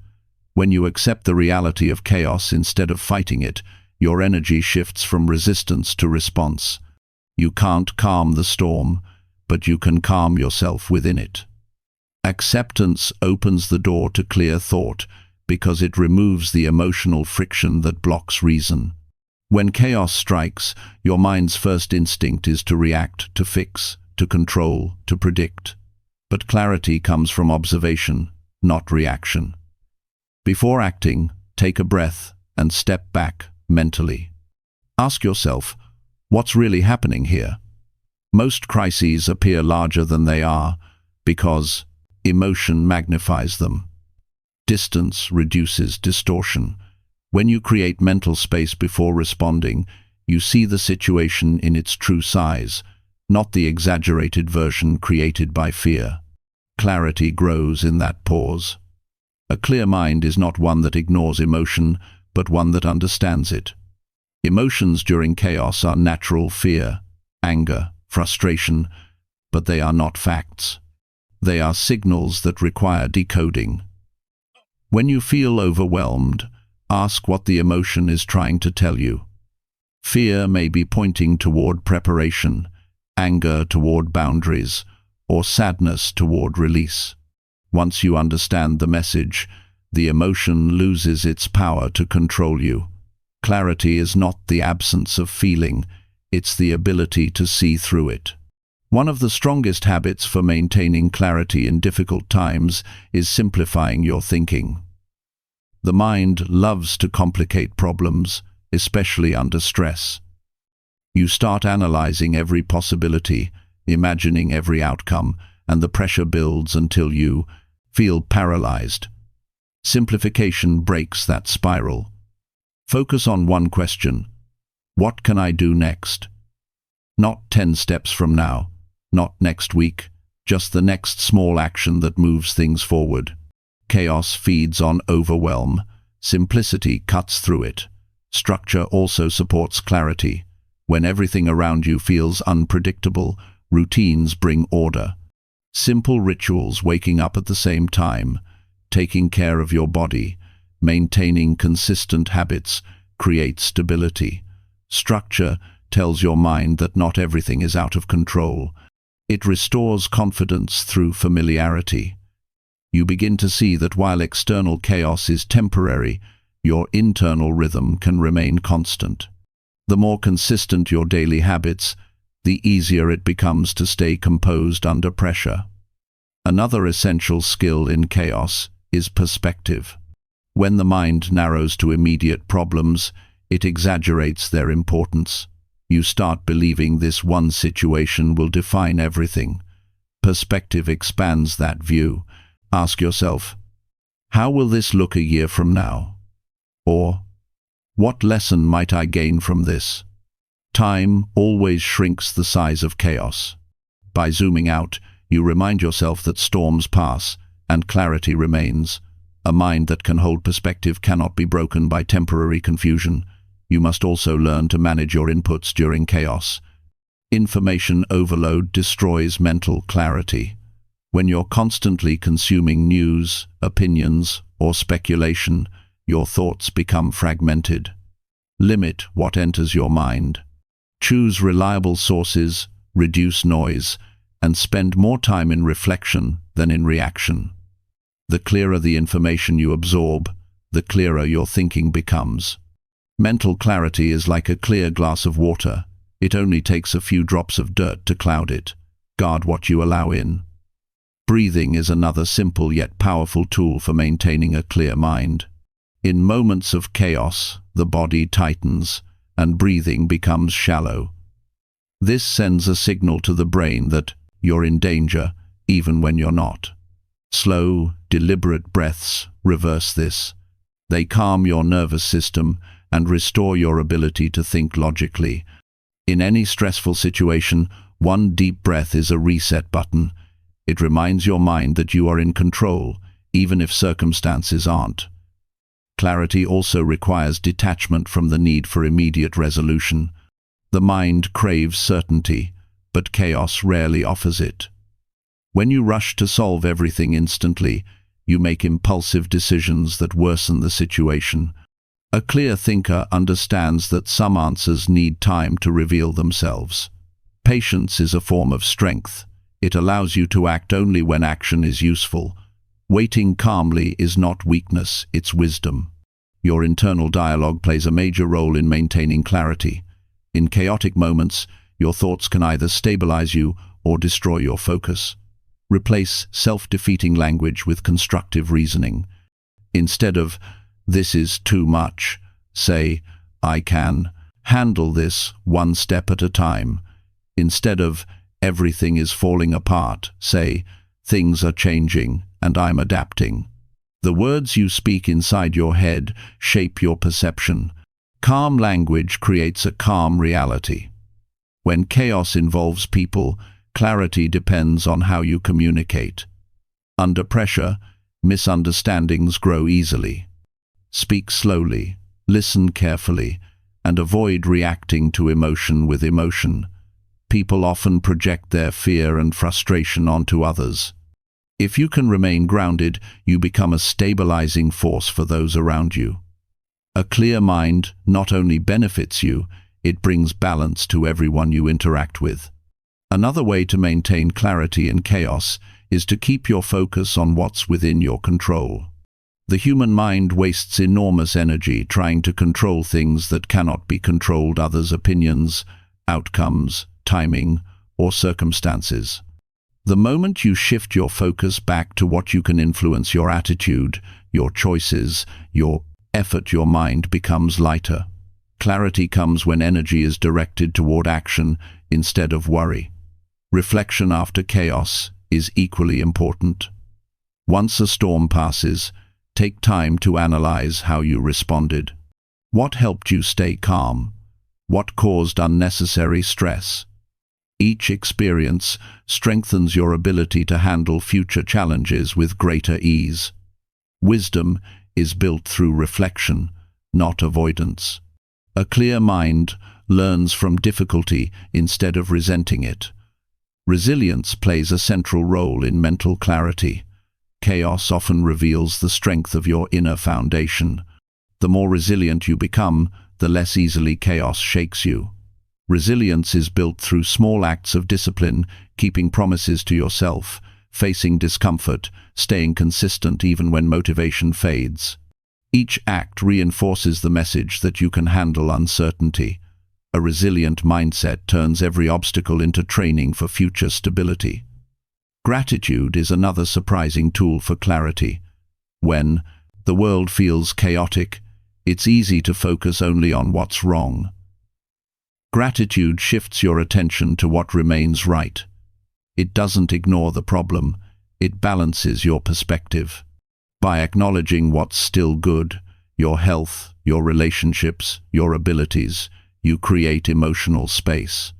When you accept the reality of chaos instead of fighting it, your energy shifts from resistance to response. You can't calm the storm, but you can calm yourself within it. Acceptance opens the door to clear thought because it removes the emotional friction that blocks reason. When chaos strikes, your mind's first instinct is to react, to fix, to control, to predict. But clarity comes from observation, not reaction. Before acting, take a breath and step back mentally. Ask yourself, what's really happening here? Most crises appear larger than they are because emotion magnifies them. Distance reduces distortion. When you create mental space before responding, you see the situation in its true size, not the exaggerated version created by fear. Clarity grows in that pause. A clear mind is not one that ignores emotion, but one that understands it. Emotions during chaos are natural: fear, anger, frustration, but they are not facts. They are signals that require decoding. When you feel overwhelmed, ask what the emotion is trying to tell you. Fear may be pointing toward preparation, anger toward boundaries, or sadness toward release. Once you understand the message, the emotion loses its power to control you. Clarity is not the absence of feeling, it's the ability to see through it. One of the strongest habits for maintaining clarity in difficult times is simplifying your thinking. The mind loves to complicate problems, especially under stress. You start analyzing every possibility, imagining every outcome, and the pressure builds until you feel paralyzed. Simplification breaks that spiral. Focus on one question: what can I do next? Not 10 steps from now, not next week, just the next small action that moves things forward. Chaos feeds on overwhelm. Simplicity cuts through it. Structure also supports clarity. When everything around you feels unpredictable, routines bring order. Simple rituals, waking up at the same time, taking care of your body, maintaining consistent habits, create stability. Structure tells your mind that not everything is out of control. It restores confidence through familiarity. You begin to see that while external chaos is temporary, your internal rhythm can remain constant. The more consistent your daily habits, the easier it becomes to stay composed under pressure. Another essential skill in chaos is perspective. When the mind narrows to immediate problems, it exaggerates their importance. You start believing this one situation will define everything. Perspective expands that view. Ask yourself, how will this look a year from now? Or, what lesson might I gain from this? Time always shrinks the size of chaos. By zooming out, you remind yourself that storms pass and clarity remains. A mind that can hold perspective cannot be broken by temporary confusion. You must also learn to manage your inputs during chaos. Information overload destroys mental clarity. When you're constantly consuming news, opinions, or speculation, your thoughts become fragmented. Limit what enters your mind. Choose reliable sources, reduce noise, and spend more time in reflection than in reaction. The clearer the information you absorb, the clearer your thinking becomes. Mental clarity is like a clear glass of water. It only takes a few drops of dirt to cloud it. Guard what you allow in. Breathing is another simple yet powerful tool for maintaining a clear mind. In moments of chaos, the body tightens and breathing becomes shallow. This sends a signal to the brain that you're in danger, even when you're not. Slow, deliberate breaths reverse this. They calm your nervous system and restore your ability to think logically. In any stressful situation, one deep breath is a reset button. It reminds your mind that you are in control, even if circumstances aren't. Clarity also requires detachment from the need for immediate resolution. The mind craves certainty, but chaos rarely offers it. When you rush to solve everything instantly, you make impulsive decisions that worsen the situation. A clear thinker understands that some answers need time to reveal themselves. Patience is a form of strength. It allows you to act only when action is useful. Waiting calmly is not weakness, it's wisdom. Your internal dialogue plays a major role in maintaining clarity. In chaotic moments, your thoughts can either stabilize you or destroy your focus. Replace self-defeating language with constructive reasoning. Instead of, "This is too much," say, "I can handle this one step at a time." Instead of, "Everything is falling apart," say, "Things are changing and I'm adapting." The words you speak inside your head shape your perception. Calm language creates a calm reality. When chaos involves people, clarity depends on how you communicate. Under pressure, misunderstandings grow easily. Speak slowly, listen carefully, and avoid reacting to emotion with emotion. People often project their fear and frustration onto others. If you can remain grounded, you become a stabilizing force for those around you. A clear mind not only benefits you, it brings balance to everyone you interact with. Another way to maintain clarity in chaos is to keep your focus on what's within your control. The human mind wastes enormous energy trying to control things that cannot be controlled: others' opinions, outcomes, timing, or circumstances. The moment you shift your focus back to what you can influence, your attitude, your choices, your effort, your mind becomes lighter. Clarity comes when energy is directed toward action instead of worry. Reflection after chaos is equally important. Once a storm passes, take time to analyze how you responded. What helped you stay calm? What caused unnecessary stress? Each experience strengthens your ability to handle future challenges with greater ease. Wisdom is built through reflection, not avoidance. A clear mind learns from difficulty instead of resenting it. Resilience plays a central role in mental clarity. Chaos often reveals the strength of your inner foundation. The more resilient you become, the less easily chaos shakes you. Resilience is built through small acts of discipline, keeping promises to yourself, facing discomfort, staying consistent even when motivation fades. Each act reinforces the message that you can handle uncertainty. A resilient mindset turns every obstacle into training for future stability. Gratitude is another surprising tool for clarity. When the world feels chaotic, it's easy to focus only on what's wrong. Gratitude shifts your attention to what remains right. It doesn't ignore the problem, it balances your perspective. By acknowledging what's still good, your health, your relationships, your abilities, you create emotional space.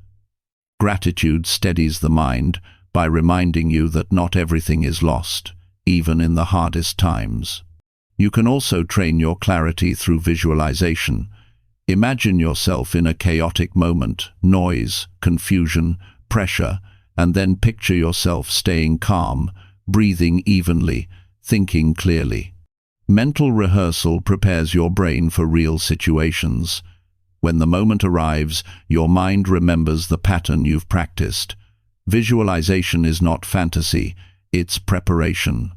Gratitude steadies the mind by reminding you that not everything is lost, even in the hardest times. You can also train your clarity through visualization. Imagine yourself in a chaotic moment, noise, confusion, pressure, and then picture yourself staying calm, breathing evenly, thinking clearly. Mental rehearsal prepares your brain for real situations. When the moment arrives, your mind remembers the pattern you've practiced. Visualization is not fantasy, it's preparation.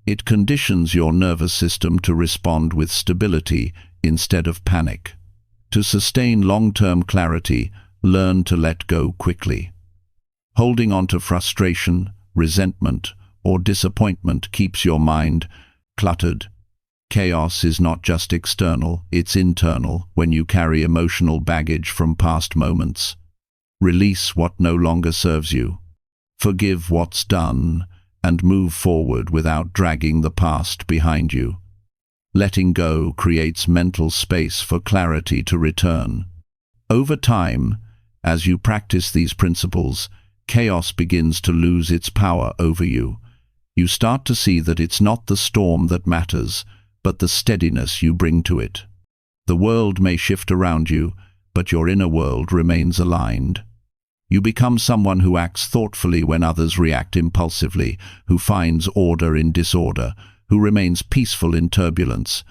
It conditions your nervous system to respond with stability instead of panic. To sustain long-term clarity, learn to let go quickly. Holding on to frustration, resentment, or disappointment keeps your mind cluttered. Chaos is not just external, it's internal when you carry emotional baggage from past moments. Release what no longer serves you. Forgive what's done, and move forward without dragging the past behind you. Letting go creates mental space for clarity to return. Over time, as you practice these principles, chaos begins to lose its power over you. You start to see that it's not the storm that matters, but the steadiness you bring to it. The world may shift around you, but your inner world remains aligned. You become someone who acts thoughtfully when others react impulsively, who finds order in disorder, who remains peaceful in turbulence.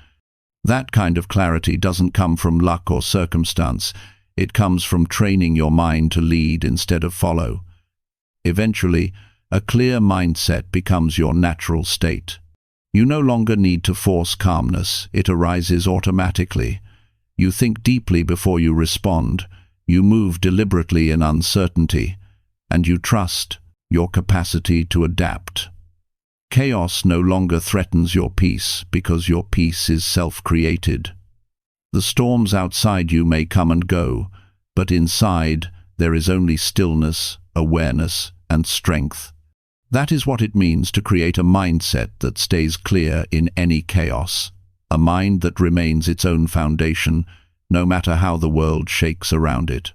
That kind of clarity doesn't come from luck or circumstance. It comes from training your mind to lead instead of follow. Eventually, a clear mindset becomes your natural state. You no longer need to force calmness, it arises automatically. You think deeply before you respond. You move deliberately in uncertainty, and you trust your capacity to adapt. Chaos no longer threatens your peace because your peace is self-created. The storms outside you may come and go, but inside there is only stillness, awareness, and strength. That is what it means to create a mindset that stays clear in any chaos, a mind that remains its own foundation, no matter how the world shakes around it.